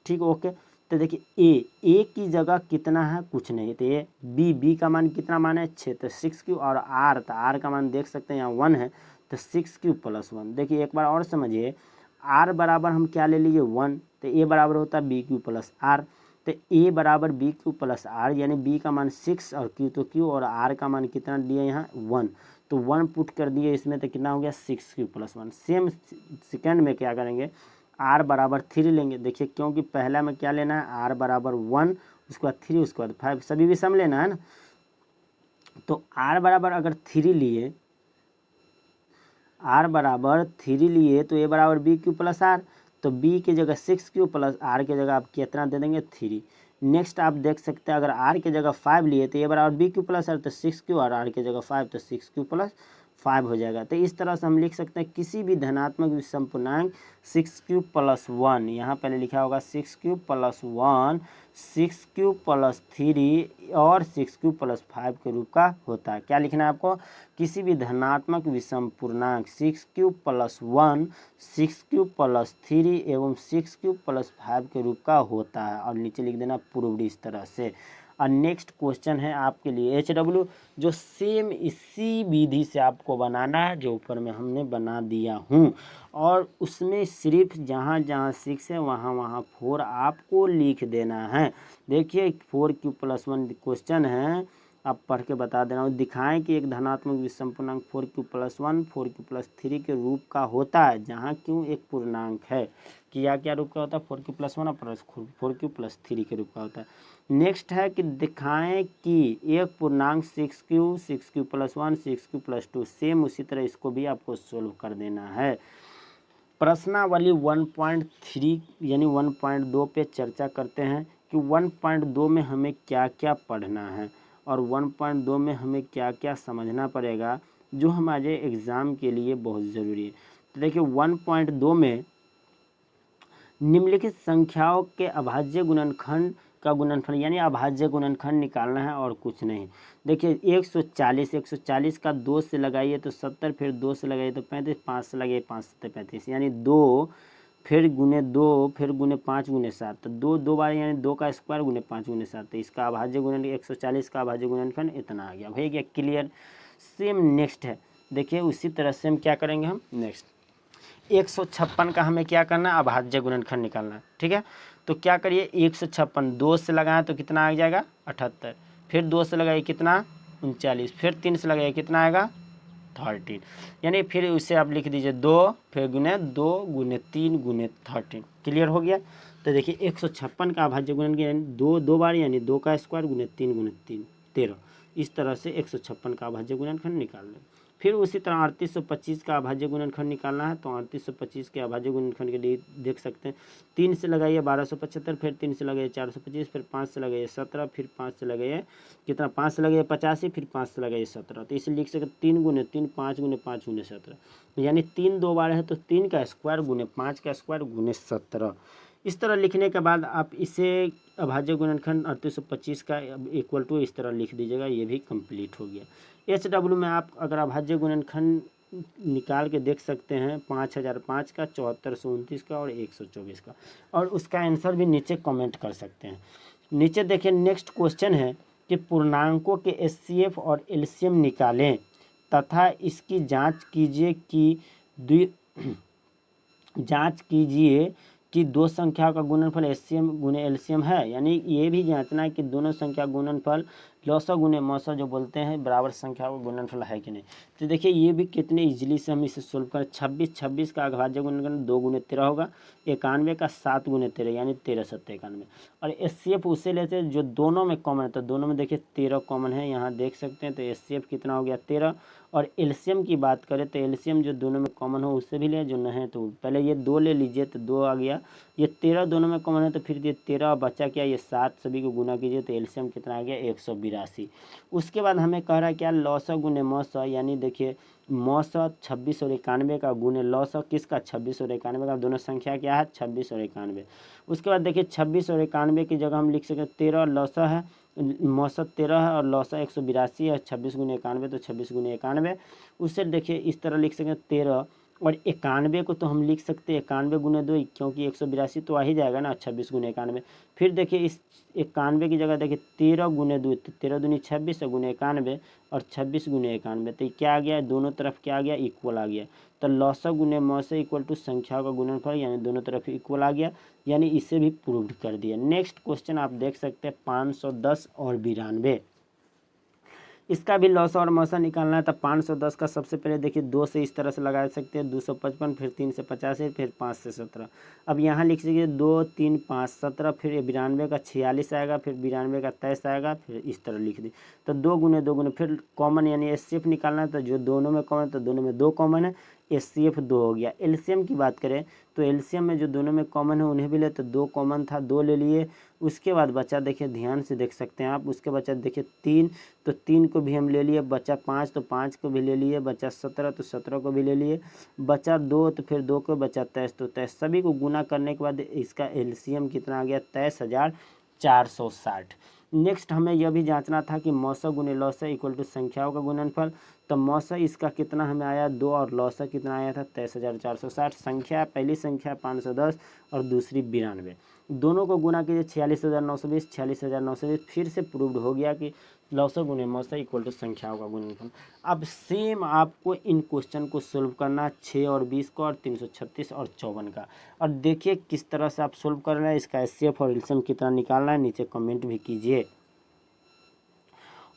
ठीक, ओके। तो देखिए a की जगह कितना है, कुछ नहीं, तो ये b का मान कितना मान है, 6, तो 6q, और r, तो r का मान देख सकते हैं यहाँ 1 है, तो 6q+1। देखिए एक बार और समझिए, r बराबर हम क्या ले लीजिए 1, तो a बराबर होता है bq+r। तो a बराबर bq+r, यानी b का मान 6 और q तो q, और r का मान कितना दिया यहाँ 1, तो 1 पुट कर दिए इसमें, तो कितना हो गया 6q+1। सेम सेकंड में क्या करेंगे, r बराबर 3 लेंगे। देखिए क्योंकि पहला में क्या लेना है, r बराबर 1, उसके बाद 3, उसके बाद 5, सभी विषम लेना है ना। तो r बराबर अगर 3 लिए, r बराबर 3 लिए तो a बराबर bq+r, तो b की जगह 6q प्लस r की जगह आप कितना दे देंगे, 3। नेक्स्ट आप देख सकते हैं अगर r की जगह 5 लिए तो a बराबर bq+r, तो 6q, और r की जगह 5 तो 6q+1। 5 हो जाएगा। तो इस तरह से हम लिख सकते हैं किसी भी धनात्मक विषम पूर्णांक 6 क्यूब प्लस 1, यहाँ पहले लिखा होगा 6 क्यूब प्लस 1, 6 क्यूब प्लस 3 और 6 क्यूब प्लस 5 के रूप का होता है। क्या लिखना है आपको? किसी भी धनात्मक विषम पूर्णांक 6 क्यूब प्लस 1, 6 क्यूब प्लस 3 एवं 6 क्यूब प्लस 5 के रूप का होता है, और नीचे लिख देना प्रूव्ड इस तरह से। और नेक्स्ट क्वेश्चन है आपके लिए HW, जो सेम इसी विधि से आपको बनाना है जो ऊपर में हमने बना दिया हूँ, और उसमें सिर्फ जहाँ जहाँ 6 है वहाँ वहाँ 4 आपको लिख देना है। देखिए 4 क्यूब प्लस 1 क्वेश्चन है, आप पढ़ के बता दे रहा हूँ। दिखाएं कि एक धनात्मक विषम पूर्णांक 4 क्यूब प्लस 1 4 क्यूब प्लस 3 के रूप का होता है, जहाँ क्यों एक पूर्णांक है कि या क्या रूप का होता है, 4 क्यूब प्लस 1 और प्लस 4 क्यूब प्लस 3 के रूप का होता है। नेक्स्ट है कि दिखाएं कि एक पूर्णांक 6 cube plus 1 6 cube plus 2, same उसी तरह इसको भी आपको सोल्व कर देना है। प्रश्नावली 1.3 यानी 1.2 पे चर्चा करते हैं कि 1.2 में हमें क्या क्या पढ़ना है और 1.2 में हमें क्या क्या समझना पड़ेगा जो हमारे एग्ज़ाम के लिए बहुत ज़रूरी है। तो देखिए 1.2 में निम्नलिखित संख्याओं के अभाज्य गुणनखंड का गुणनफल यानी अभाज्य गुणनखंड निकालना है और कुछ नहीं। देखिए 140 का 2 से लगाइए तो 70, फिर 2 से लगाइए तो 35, 5 से लगाइए 5 से 35, यानी 2 फिर गुने 2 फिर गुने 5 गुने 7, तो 2 2 बार यानी 2 का स्क्वायर गुने 5 गुने 7, तो इसका अभाज्य गुणन 140 का अभाज्य गुणनखंड इतना आ गया। हो गया क्लियर? सेम नेक्स्ट है, देखिए उसी तरह से हम क्या करेंगे, हम नेक्स्ट 156 का हमें क्या करना है, अभाज्य गुणनखंड निकालना है। ठीक है, तो क्या करिए 156 2 से लगाएं तो कितना आ जाएगा 78, फिर 2 से लगाइए कितना 39, फिर 3 से लगाइए कितना आएगा 13, यानी फिर उसे आप लिख दीजिए 2 फिर गुने 2 गुने 3 गुने 13। क्लियर हो गया? तो देखिए 156 का अभाज्य गुणनखंड 2 2 बार यानी 2 का स्क्वायर गुने 3 गुने 3 13, इस तरह से 156 का अभाज्य गुणनखंड निकाल लें। फिर उसी तरह 3825 का अभाज्य गुणनखंड निकालना है, तो 3825 के अभाज्य गुणनखंड के लिए देख सकते हैं 3 से लगाइए 1275, फिर 3 से लगाइए 425, फिर 5 से लगाइए 17, फिर 5 से लगाइए कितना 5 से लगाइए 85, फिर 5 से लगाइए 17, तो इसे लिख सकते 3 गुने 3 5 गुने 5 गुने 17, यानी 3 2 बार है तो 3 का स्क्वायर गुने 5 का स्क्वायर गुने 17। इस तरह लिखने के बाद आप इसे अभाज्य गुणनखंड 3825 का इक्वल टू इस तरह लिख दीजिएगा, ये भी कंप्लीट हो गया। HW में आप अगर अभाज्य गुणनखंड निकाल के देख सकते हैं 5005 का 7429 का और 124 का, और उसका आंसर भी नीचे कमेंट कर सकते हैं। नीचे देखिए नेक्स्ट क्वेश्चन है कि पूर्णांकों के HCF और LCM निकालें तथा इसकी जांच कीजिए कि दो संख्याओं का गुणनफल HCM गुने LCM है, यानी ये भी जांचना है कि दोनों संख्या गुणनफल लॉसा गुने मौसा जो बोलते हैं बराबर संख्या का गुणनफल है कि नहीं। तो देखिए ये भी कितने इजीली से हम इसे सोल्व करें। 26 का अभाज्य गुणनखंड 2 गुने 13 होगा, 91 का 7 गुने 13 यानी 13 7 91, और HCF उसे लेते हैं जो दोनों में कॉमन है, तो दोनों में देखिए 13 कॉमन है, यहाँ देख सकते हैं, तो HCF कितना हो गया 13। और LCM की बात करें तो LCM जो दोनों में कॉमन हो उससे भी ले, जो नहीं है तो पहले ये 2 ले लीजिए तो 2 आ गया, ये 13 दोनों में कॉमन है तो फिर ये 13 बचा क्या, ये 7 सभी को गुना कीजिए तो LCM कितना आ गया 182। उसके बाद हमें कह रहा है क्या, लॉसा गुने मौसा, यानी देखिए मौसा 26 और 91 का गुने लॉसा किसका 26 और 91 का, दोनों संख्या क्या है 26 और 91। उसके बाद देखिए 26 और 91 की जगह हम लिख सकते 13 लॉसा है, मौसत 13 है और लौसा 182 है, 26 गुने 91 तो 26 गुने 91। उससे देखिए इस तरह लिख सकते 13 और 91 को तो हम लिख सकते हैं 91 गुने 2, क्योंकि 182 तो आ ही जाएगा ना 26 गुने 91। फिर देखिए इस 91 की जगह देखिए 13 गुने 2, तो 13 दूनी 26 गुने 91 और 26 गुने 91, तो क्या आ गया दोनों तरफ क्या आ गया इक्वल आ गया। तो लौसा गुने मौसा इक्वल टू संख्याओं का गुणनफल, यानी दोनों तरफ इक्वल आ गया, यानी इसे भी प्रूव्ड कर दिया। नेक्स्ट क्वेश्चन आप देख सकते हैं 510 और 92, इसका भी लौसा और मौसा निकालना है। तो 510 का सबसे पहले देखिए 2 से इस तरह से लगा सकते हैं 255, फिर 3 से 85, फिर 5 से 17। अब यहाँ लिख लीजिए 2 3 5 17, फिर 92 का 46 आएगा, फिर 92 का 23 आएगा, फिर इस तरह लिख दी। तो 2 गुने फिर कॉमन यानी HCF निकालना है, तो जो दोनों में कॉमन तो दोनों में 2 कॉमन है, HCF 2 हो गया। LCM की बात करें तो एलसीएम में जो दोनों में कॉमन है उन्हें भी ले, तो 2 कॉमन था 2 ले लिए। उसके बाद बचा देखिए ध्यान से देख सकते हैं आप, उसके बचा देखिए 3, तो 3 को भी हम ले लिए। बचा 5 तो 5 को भी ले लिए। बचा 17 तो 17 को भी ले लिए। बचा 2 तो फिर 2 को बचा 23 तो 23। सभी को गुना करने के बाद इसका एलसीएम कितना आ गया 23,460। नेक्स्ट हमें यह भी जांचना था कि मौसा गुने लौसा इक्वल टू संख्याओं का गुणनफल। तो मौसा इसका कितना हमें आया 2 और लौसा कितना आया था 23,460। संख्या पहली संख्या 510 और दूसरी 92, दोनों को गुना कीजिए 46,920 46,920। फिर से प्रूव्ड हो गया कि लौसा गुने मौसा इक्वल टू संख्याओं का गुणनफल। अब सेम आपको इन क्वेश्चन को सोल्व करना 6 और 20 का और 336 और 54 का। और देखिए किस तरह से आप सोल्व कर रहे हैं, इसका एचसीएफ और एलसीएम कितना निकालना है नीचे कमेंट भी कीजिए।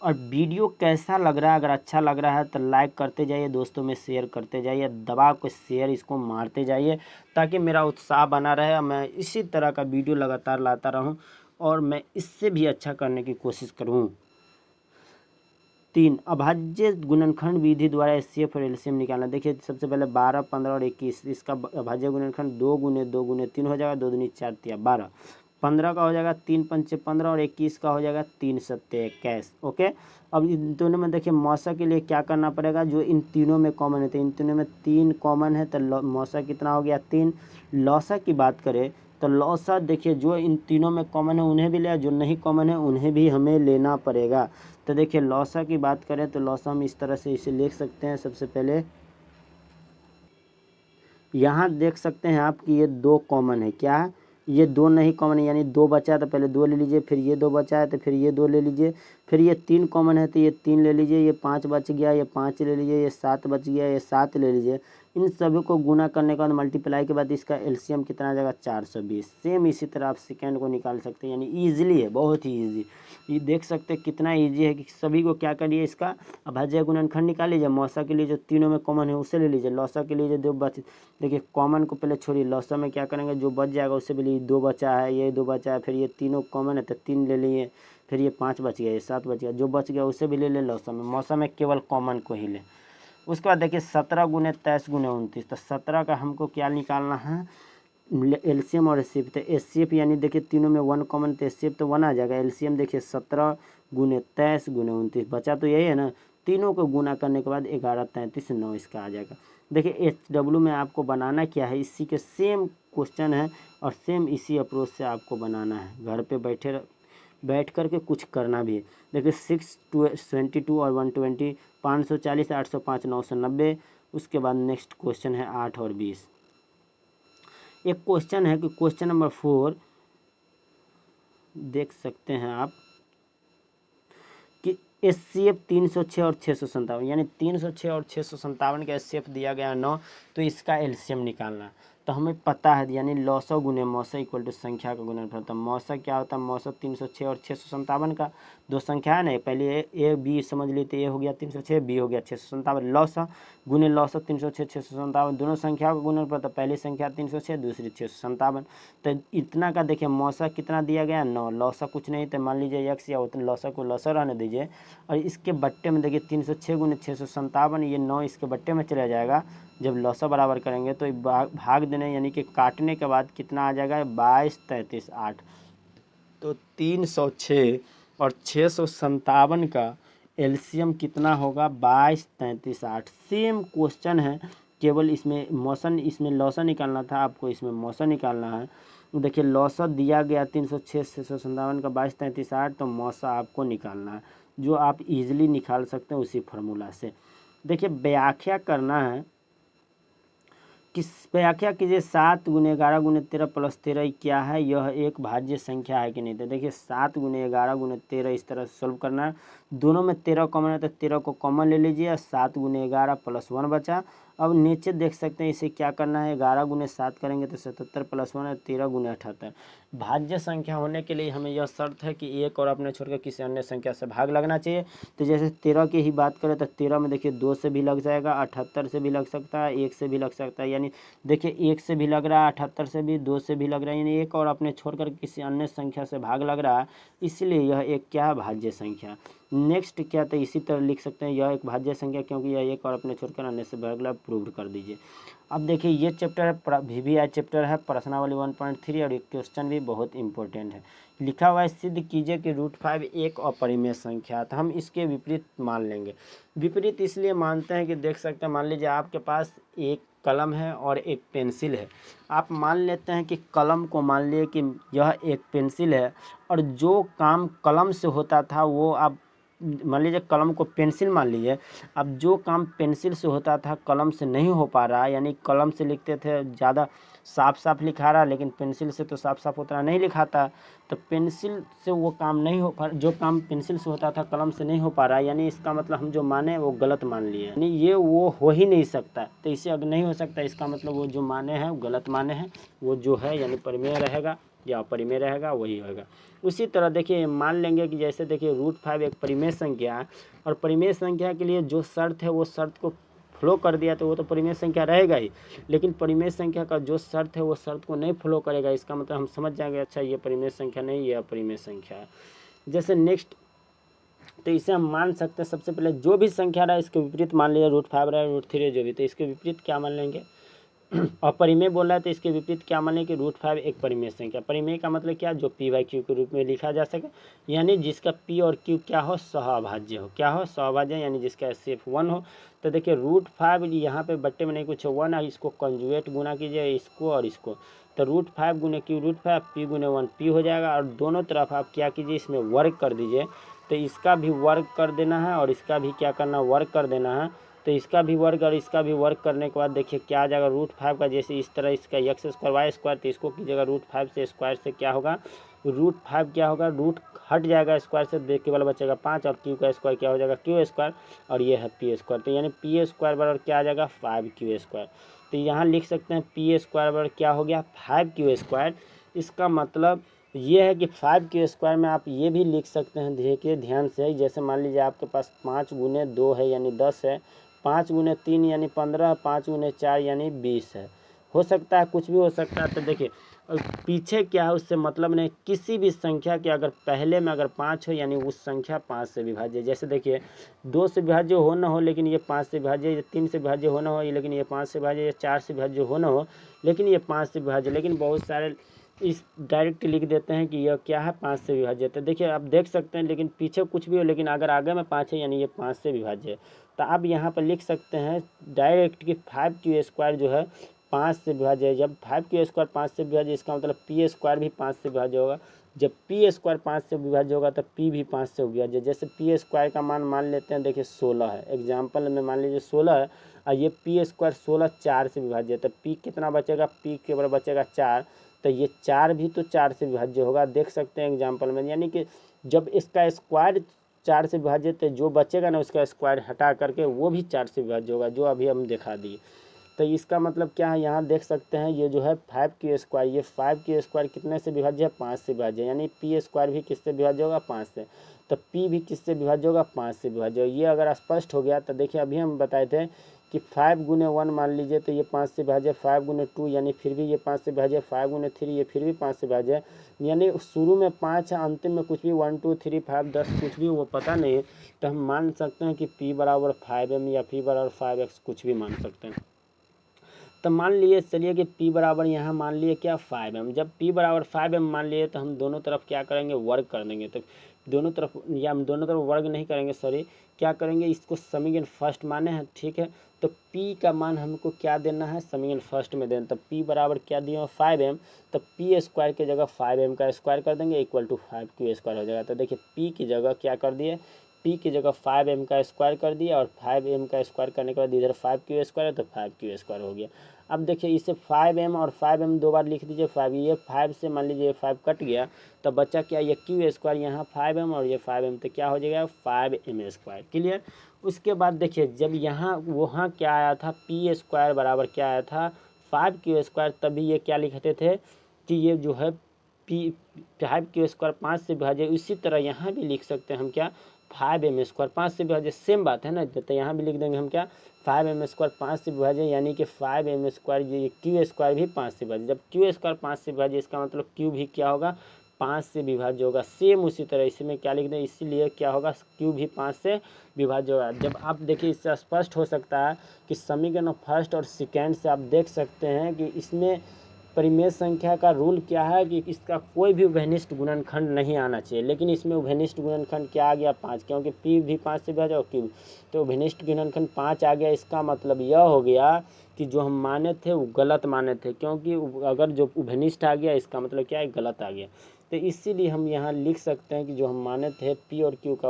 और वीडियो कैसा लग रहा है, अगर अच्छा लग रहा है तो लाइक करते जाइए, दोस्तों में शेयर करते जाइए, दबा के शेयर इसको मारते जाइए ताकि मेरा उत्साह बना रहे, मैं इसी तरह का वीडियो लगातार लाता रहूं और मैं इससे भी अच्छा करने की कोशिश करूं। 3 अभाज्य गुणनखंड विधि द्वारा एचसीएफ और एलसीएम निकालना। देखिए सबसे पहले 12, 15 और 21, इसका अभाज्य गुणनखंड 2 गुने 2 गुने 3 हो जाएगा, 2 दूनी 4 तिया 12। 15 का हो जाएगा 3 पंचे 15 और 21 का हो जाएगा 3 सत्ते 21। ओके, अब इन दोनों में देखिए मौसा के लिए क्या करना पड़ेगा, जो इन तीनों में कॉमन है, तो इन तीनों में 3 कॉमन है तो मौसा कितना हो गया 3। लौसा की बात करें तो लौसा देखिए जो इन तीनों में कॉमन है उन्हें भी ले, जो नहीं कॉमन है उन्हें भी हमें लेना पड़ेगा। तो देखिए लौसा की बात करें तो लौसा हम इस तरह से इसे लिख सकते हैं। सबसे पहले यहाँ देख सकते हैं आप कि ये 2 कॉमन है, क्या है ये 2 नहीं कॉमन है, यानी 2 बचा है तो पहले 2 ले लीजिए, फिर ये 2 बचा है तो फिर ये 2 ले लीजिए, फिर ये 3 कॉमन है तो ये 3 ले लीजिए, ये 5 बच गया ये 5 ले लीजिए, ये 7 बच गया ये 7 ले लीजिए। इन सभी को गुना करने के बाद मल्टीप्लाई के बाद इसका एलसीएम कितना आ जाएगा 420। सेम इसी तरह आप सेकेंड को निकाल सकते हैं, यानी ईजिली है, बहुत ही ईजी। ये देख सकते हैं कितना ईजी है कि सभी को क्या करिए, इसका अभाज्य गुणनखंड निकाल लीजिए। मौसा के लिए जो तीनों में कॉमन है उसे ले लीजिए, लौसा के लिए जो 2 बच, देखिए कॉमन को पहले छोड़िए, लौसा में क्या करेंगे जो बच जाएगा उससे पहले 2 बचा है, ये 2 बचा है, फिर ये तीनों कॉमन है तो 3 ले लिए, फिर ये 5 बच गया, ये 7 बच गया, जो बच गया उसे भी ले ले लौसा में। मौसा में केवल कॉमन को ही ले। उसके बाद देखिए 17 गुने 23 गुने 29, तो 17 का हमको क्या निकालना है एलसीएम और एचसीएफ। तो एचसीएफ यानी देखिए तीनों में 1 कॉमन, तो एचसीएफ तो 1 आ जाएगा। एलसीएम देखिए 17 गुने 23 गुने 29, बचा तो यही है ना, तीनों को गुना करने के बाद 11 33 9 इसका आ जाएगा। देखिए एचडब्ल्यू में आपको बनाना क्या है, इसी के सेम क्वेश्चन है और सेम इसी अप्रोच से आपको बनाना है, घर पे बैठ करके कुछ करना भी है। देखिए 622 और 120, 540 805 990। उसके बाद नेक्स्ट क्वेश्चन है 8 और 20। एक क्वेश्चन है कि क्वेश्चन नंबर 4 देख सकते हैं आप कि एचसीएफ 306 और 657, यानी 306 और 657 का एचसीएफ दिया गया 9, तो इसका एलसीएम निकालना। तो हमें पता है यानी लौसा गुने मौसा इक्वल टू संख्या का गुणनफल। तो मौसा क्या होता है, मौसा 306 और 657 का 2 संख्या है ना, पहले ए बी समझ लेते, ए हो गया 306, बी हो गया 657। लौसा गुने लौसा 306 657, दोनों संख्याओं का गुणनफल, तो पहली संख्या 306 दूसरी 657। तो इतना का देखिए मौसा कितना दिया गया 9, लौसा कुछ नहीं तो मान लीजिए x या उतना, लौसा को लौसा रहने दीजिए। और इसके बट्टे में देखिए 306 गुने 657, ये 9 इसके बट्टे में चला जाएगा। जब लौसा बराबर करेंगे तो भाग देने यानी कि काटने के बाद कितना आ जाएगा 22 33 8। तो 306 और 657 का एलसीएम कितना होगा 22 33 8। सेम क्वेश्चन है, केवल इसमें मौसन, इसमें लौसा निकालना था आपको, इसमें मौसा निकालना है। देखिए लौसा दिया गया 306 657 का 22 33 8, तो मौसा आपको निकालना है, जो आप इजीली निकाल सकते हैं उसी फार्मूला से। देखिए व्याख्या करना है, किस व्याख्या कीजिए 7 गुने 11 गुने 13 प्लस 13 क्या है, यह एक भाज्य संख्या है कि नहीं। तो देखिए 7 गुने 11 गुने 13 इस तरह से सोल्व करना है। दोनों में 13 कॉमन है तो 13 को कॉमन ले लीजिए, 7 गुने 11 प्लस 1 बचा। अब नीचे देख सकते हैं इसे क्या करना है, 11 गुने 7 करेंगे तो 77 प्लस 1 है 13 गुने 78। भाज्य संख्या होने के लिए हमें यह शर्त है कि एक और अपने छोड़कर किसी अन्य संख्या से भाग लगना चाहिए। तो जैसे 13 की ही बात करें तो 13 में देखिए 2 से भी लग जाएगा, 78 से भी लग सकता है, 1 से भी लग सकता है, यानी देखिए 1 से भी लग रहा है, 78 से भी, 2 से भी लग रहा है, यानी एक और अपने छोड़कर किसी अन्य संख्या से भाग लग रहा है, इसलिए यह एक क्या है भाज्य संख्या। नेक्स्ट क्या, तो इसी तरह लिख सकते हैं यह एक भाज्य संख्या क्योंकि यह एक और अपने छोड़कर अन्य से भाग लग, प्रूव कर दीजिए। अब देखिए ये चैप्टर है VVI चैप्टर है प्रश्नावली 1.3 और ये क्वेश्चन भी बहुत इंपॉर्टेंट है। लिखा हुआ है सिद्ध कीजिए कि √5 एक अपरिमेय संख्या है। तो हम इसके विपरीत मान लेंगे। विपरीत इसलिए मानते हैं कि देख सकते हैं, मान लीजिए आपके पास एक कलम है और एक पेंसिल है। आप मान लेते हैं कि कलम को मान लिए कि यह एक पेंसिल है और जो काम कलम से होता था वो आप मान लीजिए कलम को पेंसिल मान लीजिए। अब जो काम पेंसिल से होता था कलम से नहीं हो पा रहा, यानी कलम से लिखते थे ज़्यादा साफ साफ लिखा रहा, लेकिन पेंसिल से तो साफ साफ उतना नहीं लिखाता। तो पेंसिल से वो काम नहीं हो पा, जो काम पेंसिल से होता था कलम से नहीं हो पा रहा, यानी इसका मतलब हम जो माने वो गलत मान लिए, यानी ये वो हो ही नहीं सकता। तो इसे अगर नहीं हो सकता, इसका मतलब वो जो माने हैं वो गलत माने हैं। वो जो है यानी परिमेय रहेगा या अपरिमेय रहेगा वही होगा। उसी तरह देखिए मान लेंगे कि जैसे देखिए √5 एक परिमेय संख्या है और परिमेय संख्या के लिए जो शर्त है वो शर्त को फ्लो कर दिया तो वो तो परिमेय संख्या रहेगा ही। लेकिन परिमेय संख्या का जो शर्त है वो शर्त को नहीं फ्लो करेगा, इसका मतलब हम समझ जाएंगे अच्छा ये परिमेय संख्या नहीं, ये अपरिमेय संख्या है। जैसे नेक्स्ट, तो इसे हम मान सकते हैं सबसे पहले जो भी संख्या रहा इसके विपरीत मान लीजिए √5 रहा √3 जो भी, तो इसके विपरीत क्या मान लेंगे अपरिमेय बोल रहा है तो इसके विपरीत क्या माने कि √5 एक परिमेय संख्या। परिमेय का मतलब क्या, जो p/q के रूप में लिखा जा सके, यानी जिसका p और q क्या हो, सहअभाज्य हो। क्या हो, सहअभाज्य, यानी जिसका HCF 1 हो। तो देखिए √5 यहाँ पे बट्टे में नहीं कुछ 1 है, इसको कंजुगेट गुना कीजिए इसको और इसको, तो √5 गुने q √5 p गुने 1 p हो जाएगा। और दोनों तरफ आप क्या कीजिए, इसमें वर्ग कर दीजिए। तो इसका भी वर्ग कर देना है और इसका भी क्या करना, वर्ग कर देना है। तो इसका भी वर्ग और इसका भी वर्ग करने के बाद देखिए क्या आ जाएगा, √5 का जैसे इस तरह इसका x² y², तो इसको कीजिएगा √5 से स्क्वायर से क्या होगा, √5 क्या होगा, रूट हट जाएगा स्क्वायर से, देख केवल बचेगा 5 और q का स्क्वायर क्या हो जाएगा, q², और ये है p²। तो यानी p² बराबर क्या आ जाएगा, 5q²। तो यहाँ लिख सकते हैं p² बराबर क्या हो गया, 5q²। इसका मतलब ये है कि 5q² में आप ये भी लिख सकते हैं, देखिए ध्यान से, जैसे मान लीजिए आपके पास 5 गुने 2 है यानी 10 है, 5 गुने 3 यानी 15, 5 गुने 4 यानी 20 है। हो सकता है कुछ भी हो सकता है। तो देखिए पीछे क्या है उससे मतलब नहीं, किसी भी संख्या के अगर पहले में अगर 5 हो यानी उस संख्या 5 से विभाज्य। जैसे देखिए 2 से विभाज्य हो ना हो लेकिन ये 5 से विभाज्य, ये 3 से विभाज्य हो ना हो लेकिन ये 5 से विभाज्य, ये 4 से विभाज्य हो ना हो लेकिन ये 5 से विभाज्य। लेकिन बहुत सारे इस डायरेक्ट लिख देते हैं कि यह क्या है, 5 से विभाज्य। तो देखिए आप देख सकते हैं लेकिन पीछे कुछ भी हो, लेकिन अगर आगे में 5 है यानी ये 5 से विभाज्य है। तो आप यहाँ पर लिख सकते हैं डायरेक्ट कि 5q² जो है 5 से विभाज्य है। जब 5q² 5 से विभाज्य, इसका मतलब p² भी 5 से विभाज्य होगा। जब p² 5 से विभाज्य होगा तो p भी 5 से विभाज्य। जैसे p² का मान लेते हैं, देखिए 16 है, एग्जाम्पल में मान लीजिए 16 है और ये p² 16 4 से विभाज्य है। तो p कितना बचेगा, p के बराबर बचेगा 4। तो ये 4 भी तो 4 से विभाज्य होगा, देख सकते हैं एग्जाम्पल में। यानी कि जब इसका स्क्वायर 4 से विभाजित है, जो बचेगा ना उसका स्क्वायर हटा करके वो भी 4 से विभाज्य होगा, जो अभी हम दिखा दिए। तो इसका मतलब क्या है, यहाँ देख सकते हैं ये जो है 5q², ये 5q² कितने से विभाज्य है, 5 से विभाज्य, यानी p² भी किससे विभाज्य होगा, 5 से। तो p भी किससे विभाज्य होगा, 5 से विभाज्य। ये अगर स्पष्ट हो गया तो देखिए अभी हम बताए थे कि 5 गुने 1 मान लीजिए तो ये 5 से विभाज्य, 5 गुने 2 यानी फिर भी ये 5 से विभाज्य, 5 गुने 3 ये फिर भी 5 से विभाज्य। यानी शुरू में 5 है, अंतिम में कुछ भी 1 2 3 5 10 कुछ भी वो पता नहीं है। तो हम मान सकते हैं कि p बराबर 5m या p बराबर 5x कुछ भी मान सकते हैं। तो मान लिए चलिए कि p बराबर यहाँ मान लिए क्या, 5m। जब p बराबर 5m मान लिए तो हम दोनों तरफ क्या करेंगे, वर्ग कर देंगे। तो दोनों तरफ, या हम दोनों तरफ वर्ग नहीं करेंगे, सॉरी, क्या करेंगे, इसको समीकरण फर्स्ट माने हैं, ठीक है। तो p का मान हमको क्या देना है, समीकरण फर्स्ट में देना। तो p बराबर क्या दिया, 5m। तो p² की जगह 5m का स्क्वायर कर देंगे इक्वल टू 5q² हो जाएगा। तो देखिए p की जगह क्या कर दिए, p की जगह 5m का स्क्वायर कर दिया और 5m का स्क्वायर करने के बाद इधर 5q² है तो 5q² हो गया। अब देखिए इसे 5m और 5m दो बार लिख दीजिए, 5, ये 5 से मान लीजिए 5 कट गया तो बच्चा क्या, ये q² यहाँ 5m और ये 5m, तो क्या हो जाएगा 5m²। क्लियर। उसके बाद देखिए जब यहाँ वहाँ क्या आया था, p² बराबर क्या आया था, 5q², तभी ये क्या लिखते थे कि ये जो है p 5q² 5 से विभाज्य। इसी तरह यहाँ भी लिख सकते हैं हम क्या, 5m² 5 से विभाज्य, सेम बात है ना। तो यहाँ भी लिख देंगे हम क्या, 5m² 5 से विभाज्य, यानी कि 5m², ये q² भी 5 से विभाज्य। जब q² 5 से विभाज्य इसका मतलब q भी क्या होगा, 5 से विभाज्य होगा। सेम उसी तरह इसमें क्या लिख दें, इसीलिए क्या होगा, क्यू भी 5 से विभाज्य होगा। जब आप देखिए इससे स्पष्ट हो सकता है कि समीकरण फर्स्ट और सेकेंड से आप देख सकते हैं कि इसमें परिमेय संख्या का रूल क्या है कि इसका कोई भी उभयनिष्ठ गुणनखंड नहीं आना चाहिए, लेकिन इसमें उभयनिष्ठ गुणनखंड क्या आ गया, 5, क्योंकि पी भी 5 से विभाज्य और क्यू, तो उभयनिष्ठ गुणनखंड 5 आ गया। इसका मतलब यह हो गया कि जो हम माने थे वो गलत माने थे, क्योंकि अगर जो उभयनिष्ठ आ गया इसका मतलब क्या है, गलत आ गया। तो इसीलिए हम यहाँ लिख सकते हैं कि जो हम माने थे पी और क्यू का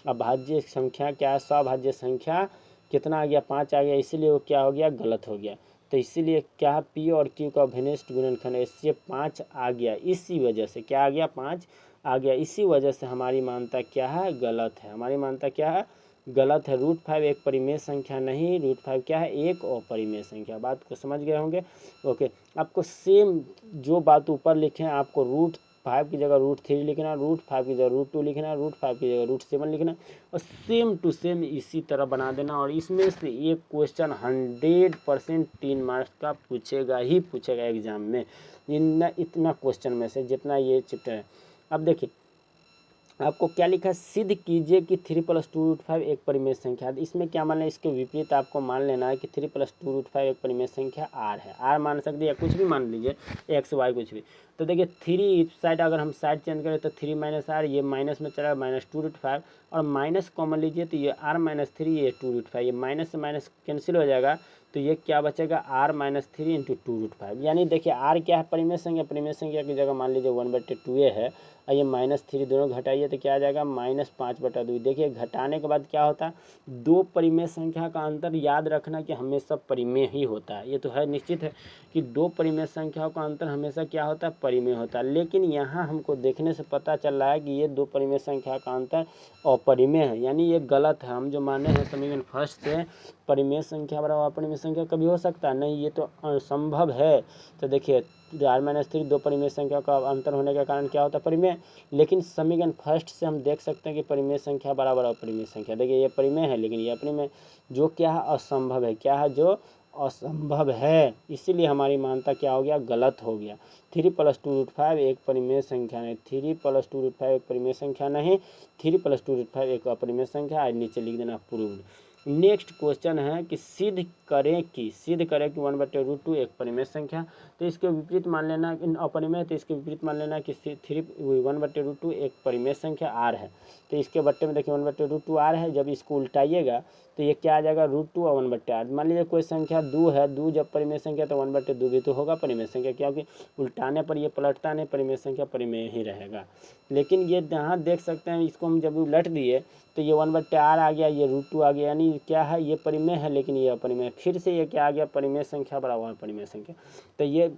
अभाज्य संख्या क्या है, सभाज्य संख्या कितना आ गया, 5 आ गया, इसीलिए वो क्या हो गया, गलत हो गया। तो इसीलिए क्या पी और क्यू का अभिनिष्ट गुणनखंड इससे 5 आ गया, इसी वजह से क्या आ गया, 5 आ गया। इसी वजह से हमारी मान्यता क्या है, गलत है। हमारी मान्यता क्या है, गलत है। √5 एक परिमेय संख्या नहीं, √5 क्या है, एक अपरिमेय संख्या। बात को समझ गए होंगे। ओके, आपको सेम जो बात ऊपर लिखे हैं आपको √5 की जगह √3 लिखना, √5 की जगह √2 लिखना, √5 की जगह √7 लिखना, और सेम टू सेम इसी तरह बना देना। और इसमें से एक क्वेश्चन 100% 3 मार्क्स का पूछेगा ही पूछेगा एग्जाम में, इतना क्वेश्चन में से जितना ये चैप्टर है। अब देखिए आपको क्या लिखा है, सिद्ध कीजिए कि 3 + 2√5 एक परिमेय संख्या है। इसमें क्या मान लें, इसके विपरीत आपको मान लेना है कि 3 + 2√5 एक परिमेय संख्या r है। r मान सकते हैं या कुछ भी मान लीजिए, x y कुछ भी। तो देखिए 3 इस साइड अगर हम साइड चेंज करें तो 3 - r, ये माइनस में चला -2√5, और माइनस कॉमन लीजिए तो ये r - 3, ये 2√5, ये माइनस से माइनस कैंसिल हो जाएगा, तो ये क्या बचेगा, r - 3 × 2√5। यानी देखिए r क्या है, परिमेय संख्या, परिमेय संख्या की जगह मान लीजिए 1/2 है, और ये -3 दोनों घटाइए तो क्या आ जाएगा, -5/2। देखिए घटाने के बाद क्या होता है, दो परिमेय संख्या का अंतर याद रखना कि हमेशा परिमेय ही होता है। ये तो है, निश्चित है कि दो परिमेय संख्याओं का अंतर हमेशा क्या होता है, परिमेय होता है। लेकिन यहाँ हमको देखने से पता चल रहा है कि ये दो परिमेय संख्या का अंतर अपरिमेय है, यानी ये गलत है। हम जो माने हैं समीकरण फर्स्ट से परिमेय संख्या बराबर अपरिमेय संख्या कभी हो सकता है नहीं, ये तो असंभव है। तो देखिए r - 3 दो परिमेय संख्या का अंतर होने के कारण क्या होता है, परिमेय। लेकिन समीकरण फर्स्ट से हम देख सकते हैं कि परिमेय संख्या बराबर अपरिमेय संख्या। देखिए ये परिमेय है लेकिन ये अपरिमेय, जो क्या है, असंभव है। क्या है, जो असंभव है। इसीलिए हमारी मान्यता क्या हो गया, गलत हो गया। 3 + 2√5 एक परिमेय संख्या नहीं, 3 + 2√5 एक परिमेय संख्या नहीं, 3 + 2√5 एक अपरिमेय संख्या। आज नीचे लिख देना प्रूव्ड। नेक्स्ट क्वेश्चन है कि सिद्ध करें कि 1/√2 एक परिमेय संख्या। तो इसके विपरीत मान लेना, अपरिमेय तो इसके विपरीत मान लेना कि 1/√2 एक परिमेय संख्या r है। तो इसके बट्टे में देखिए 1/√2 r है, जब इसको उल्टाइएगा तो ये क्या आ जाएगा, √2 और 1/r। मान लीजिए कोई संख्या 2 है, 2 जब परिमेय संख्या तो 1/2 भी तो होगा परिमेय संख्या, क्योंकि उल्टाने पर ये पलटता नहीं, परिमेय संख्या परिमेय ही रहेगा। लेकिन ये यहाँ देख सकते हैं, इसको हम जब उलट दिए तो ये 1/r आ गया, ये √2 आ गया, यानी क्या है, ये परिमेय है लेकिन ये अपरिमेय। फिर से ये क्या आ गया, परिमेय संख्या बराबर परिमेय संख्या। तो ये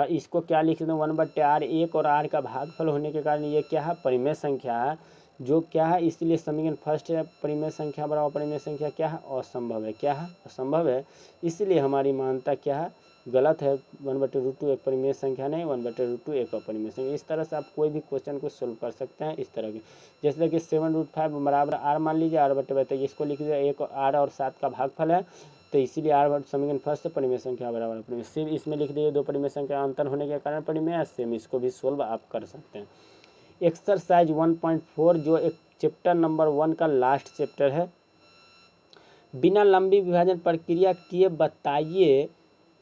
इसको क्या लिख दें, 1/r, एक और r का भागफल होने के कारण ये क्या है, परिमेय संख्या है, जो क्या है। इसलिए समीकरण फर्स्ट है, परिमेय संख्या बराबर परिमेय संख्या क्या है, असंभव है। क्या है, असंभव है। इसलिए हमारी मान्यता क्या है, गलत है। 1/√2 एक परिमेय संख्या नहीं, 1/√2 एक अपरिमेय संख्या। इस तरह से आप कोई भी क्वेश्चन को सोल्व कर सकते हैं इस तरह की। जैसे कि 7√5 बराबर r मान लीजिए, r/2, इसको लिख लीजिए, एक r और 7 का भागफल है, तो इसीलिए r समीकरण फर्स्ट से परिमेय संख्या बराबर अपरिमेय। सेम इसमें लिख दीजिए, दो परिमेय संख्या अंतर होने के कारण परिमेय। सेम इसको भी सोल्व आप कर सकते हैं। एक्सरसाइज 1.4 जो एक चैप्टर नंबर 1 का लास्ट चैप्टर है। बिना लंबी विभाजन प्रक्रिया किए बताइए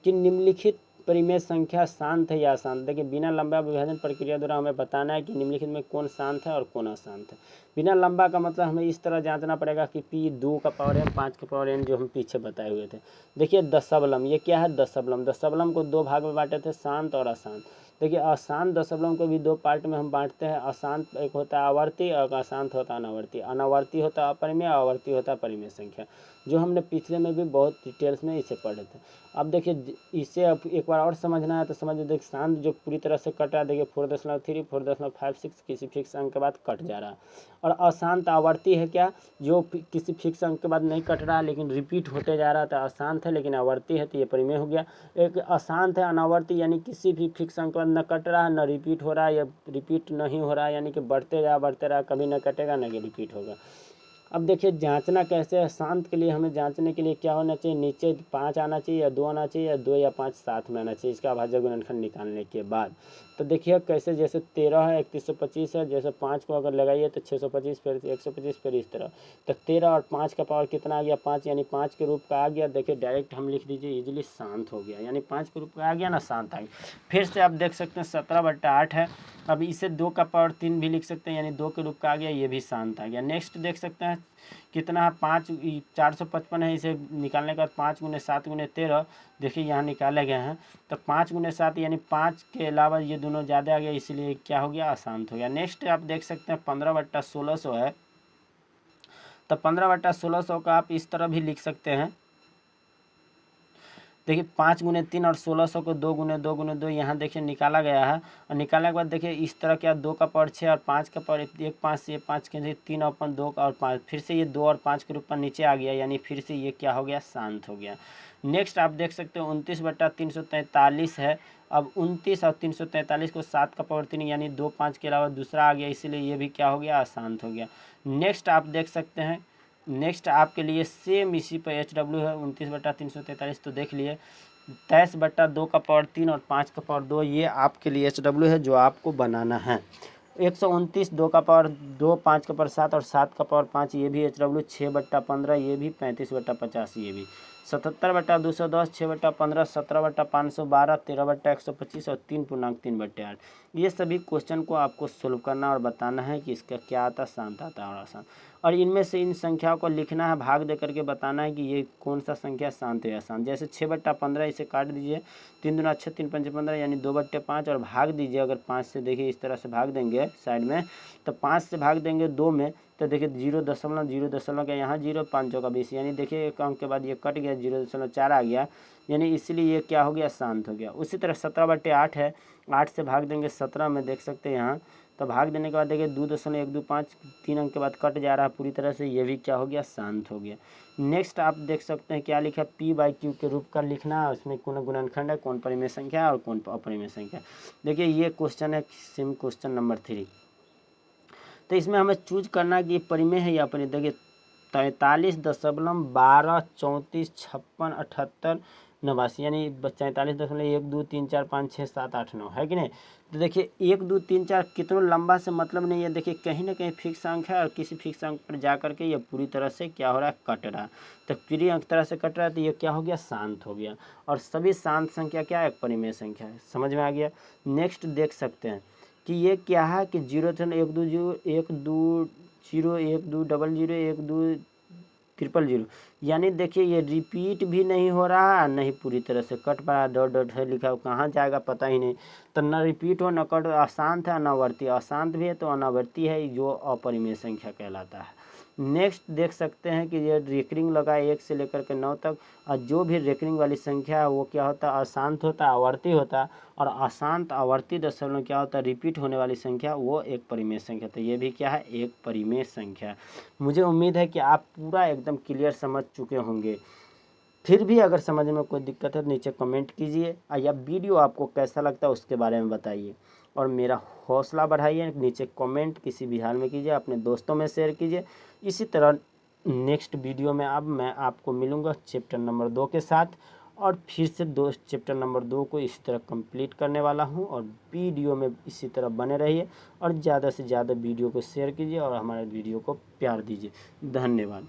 कि निम्नलिखित परिमेय संख्या शांत है या अशांत। देखिए बिना लंबा विभाजन प्रक्रिया द्वारा हमें बताना है कि निम्नलिखित में कौन शांत है और कौन अशांत है। बिना लंबा का मतलब हमें इस तरह जांचना पड़ेगा कि p 2 का पावर n 5 का पावर n जो हम पीछे बताए हुए थे। देखिए दशमलव, ये क्या है, दशमलव। दशमलव को दो भाग में बांटे थे, शांत और अशांत। देखिए अशांत दशमलव को भी दो पार्ट में हम बांटते हैं। अशांत एक होता है आवर्ती और अशांत होता है अनावर्ती। अनावर्ती होता है अपरिमेय, आवर्ती होता है परिमेय संख्या, जो हमने पिछले में भी बहुत डिटेल्स में इसे पढ़े थे। अब देखिए इसे अब एक बार और समझना है तो समझ देखिए, शांत जो पूरी तरह से कट रहा है, देखिए 4.3, 4.56 किसी फिक्स अंक के बाद कट जा रहा है। और अशांत आवर्ती है क्या, जो किसी फिक्स अंक के बाद नहीं कट रहा लेकिन रिपीट होते जा रहा था, अशांत है। लेकिन आवर्ती है तो ये परिमेय हो गया। एक अशांत है अनावर्ती, यानी किसी भी फिक्स अंक के बाद न कट रहा है न रिपीट हो रहा है, या रिपीट नहीं हो रहा है, यानी कि बढ़ते रहा, कभी न कटेगा न रिपीट होगा। अब देखिए जांचना कैसे है, शांत के लिए हमें जांचने के लिए क्या होना चाहिए, नीचे 5 आना चाहिए या 2 आना चाहिए, या 2 या 5 साथ में आना चाहिए इसका अभाज्य गुणनखंड निकालने के बाद। तो देखिए कैसे, जैसे 13 है 3125 है, जैसे 5 को अगर लगाइए तो 625 फिर 125 फिर इस तरह। तो 13 और 5 का पावर कितना आ गया, 5, यानी 5 के रूप का आ गया। देखिए डायरेक्ट हम लिख दीजिए इजीली, शांत हो गया, यानी 5 के रूप का आ गया ना, शांत आ गया। फिर से आप देख सकते हैं 17/8 है, अब इसे 2 का पावर 3 भी लिख सकते हैं, यानी 2 के रूप का आ गया, ये भी शांत आ गया। नेक्स्ट देख सकते हैं कितना है, 5 455 है, इसे निकालने के बाद 5 × 7 × 13 देखिए यहाँ निकाले गए हैं। तो 5 × 7 यानी 5 के अलावा ये दोनों ज़्यादा आ गया, इसलिए क्या हो गया, अशांत हो गया। नेक्स्ट आप देख सकते हैं 15/1600 है, तो 15/1600 का आप इस तरह भी लिख सकते हैं। देखिए 5 × 3 और 1600 को 2 × 2 × 2 यहाँ देखिए निकाला गया है, और निकालने के बाद देखिए इस तरह क्या, 2 का पावर 6 और 5 का पावर 1, 5 से 5 के 3 और 2 और 5, फिर से ये 2 और 5 के रूप में नीचे आ गया, यानी फिर से ये क्या हो गया, शांत हो गया। नेक्स्ट आप देख सकते हो 29/343 है, अब 29 और 343 को 7 का पावर 3 यानी 2 5 के अलावा दूसरा आ गया, इसीलिए ये भी क्या हो गया, अशांत हो गया। नेक्स्ट आप देख सकते हैं, नेक्स्ट आपके लिए सेम इसी पर HW है 29/343, तो देख लिए 23/2 का पावर 3 और 5 का पावर 2, ये आपके लिए HW है जो आपको बनाना है। 129 2 का पावर 2, 5 का पावर 7 और 7 का पावर 5, ये भी HW। 6/15 ये भी, 35/50 ये भी, 77/210, 6/15, 17/512, 13/125 और 3.3/8। ये सभी क्वेश्चन को आपको सोल्व करना और बताना है कि इसका क्या आता, शांत आता है और आसान, और इनमें से इन संख्याओं को लिखना है, भाग दे करके बताना है कि ये कौन सा संख्या शांत है या अशांत। जैसे 6/15 इसे काट दीजिए, 3 दूना 6, 3 पंचे 15 यानी 2/5, और भाग दीजिए अगर 5 से, देखिए इस तरह से भाग देंगे साइड में, तो 5 से भाग देंगे 2 में, तो देखिए 0.0 का यहाँ 0, 5 चौका 20, यानी देखिए एक अंक के बाद ये कट गया, 0.4 आ गया, यानी इसलिए ये क्या हो गया, शांत हो गया। उसी तरह 17/8 है, 8 से भाग देंगे 17 में, देख सकते हैं यहाँ, तो भाग देने के बाद देखिए 2.125, 3 अंक के बाद कट जा रहा है पूरी तरह से, ये भी क्या हो गया, शांत हो गया। नेक्स्ट आप देख सकते हैं क्या लिखा, P/Q के रूप का लिखना है, उसमें कौन गुणनखंड है, कौन परिमेय संख्या है और कौन अपरिमेय संख्या है। देखिए ये क्वेश्चन है सिम क्वेश्चन नंबर 3, तो इसमें हमें चूज करना है कि परिमेय है या अपरिमेय। देखिए 43.12345678 यानी 43.123456789 है कि नहीं। तो देखिए 1 2 3 4 कितना लंबा से मतलब नहीं है, देखिए कहीं ना कहीं फिक्स अंक है, और किसी फिक्स अंक पर जा करके ये पूरी तरह से क्या हो रहा है, कट रहा है। तो पूरी अंक तरह से कट रहा है, तो ये क्या हो गया, शांत हो गया। और सभी शांत संख्या क्या है, परिमेय संख्या है। समझ में आ गया। नेक्स्ट देख सकते हैं कि ये क्या है कि 0.1201212001200 यानी देखिए ये रिपीट भी नहीं हो रहा है, नहीं पूरी तरह से कट पा रहा, डॉट डॉट है लिखा हो, कहाँ जाएगा पता ही नहीं। तो न रिपीट हो न कट हो, अशांत है अनावर्ती, अशांत भी है तो अनावर्ती है, जो अपरिमेय संख्या कहलाता है। नेक्स्ट देख सकते हैं कि ये रेकरिंग लगा 1 से लेकर के 9 तक, और जो भी रेकरिंग वाली संख्या है वो क्या होता है, अशांत होता है, आवर्ती होता है, और अशांत आवर्ती दशमलव क्या होता है, रिपीट होने वाली संख्या, वो एक परिमेय संख्या। तो ये भी क्या है, एक परिमेय संख्या। मुझे उम्मीद है कि आप पूरा एकदम क्लियर समझ चुके होंगे। फिर भी अगर समझ में कोई दिक्कत है तो नीचे कमेंट कीजिए, या वीडियो आपको कैसा लगता है उसके बारे में बताइए, और मेरा हौसला बढ़ाइए। नीचे कमेंट किसी भी हाल में कीजिए, अपने दोस्तों में शेयर कीजिए। इसी तरह नेक्स्ट वीडियो में अब मैं आपको मिलूँगा चैप्टर नंबर 2 के साथ, और फिर से चैप्टर नंबर 2 को इसी तरह कंप्लीट करने वाला हूं। और वीडियो में इसी तरह बने रहिए, और ज़्यादा से ज़्यादा वीडियो को शेयर कीजिए, और हमारे वीडियो को प्यार दीजिए। धन्यवाद।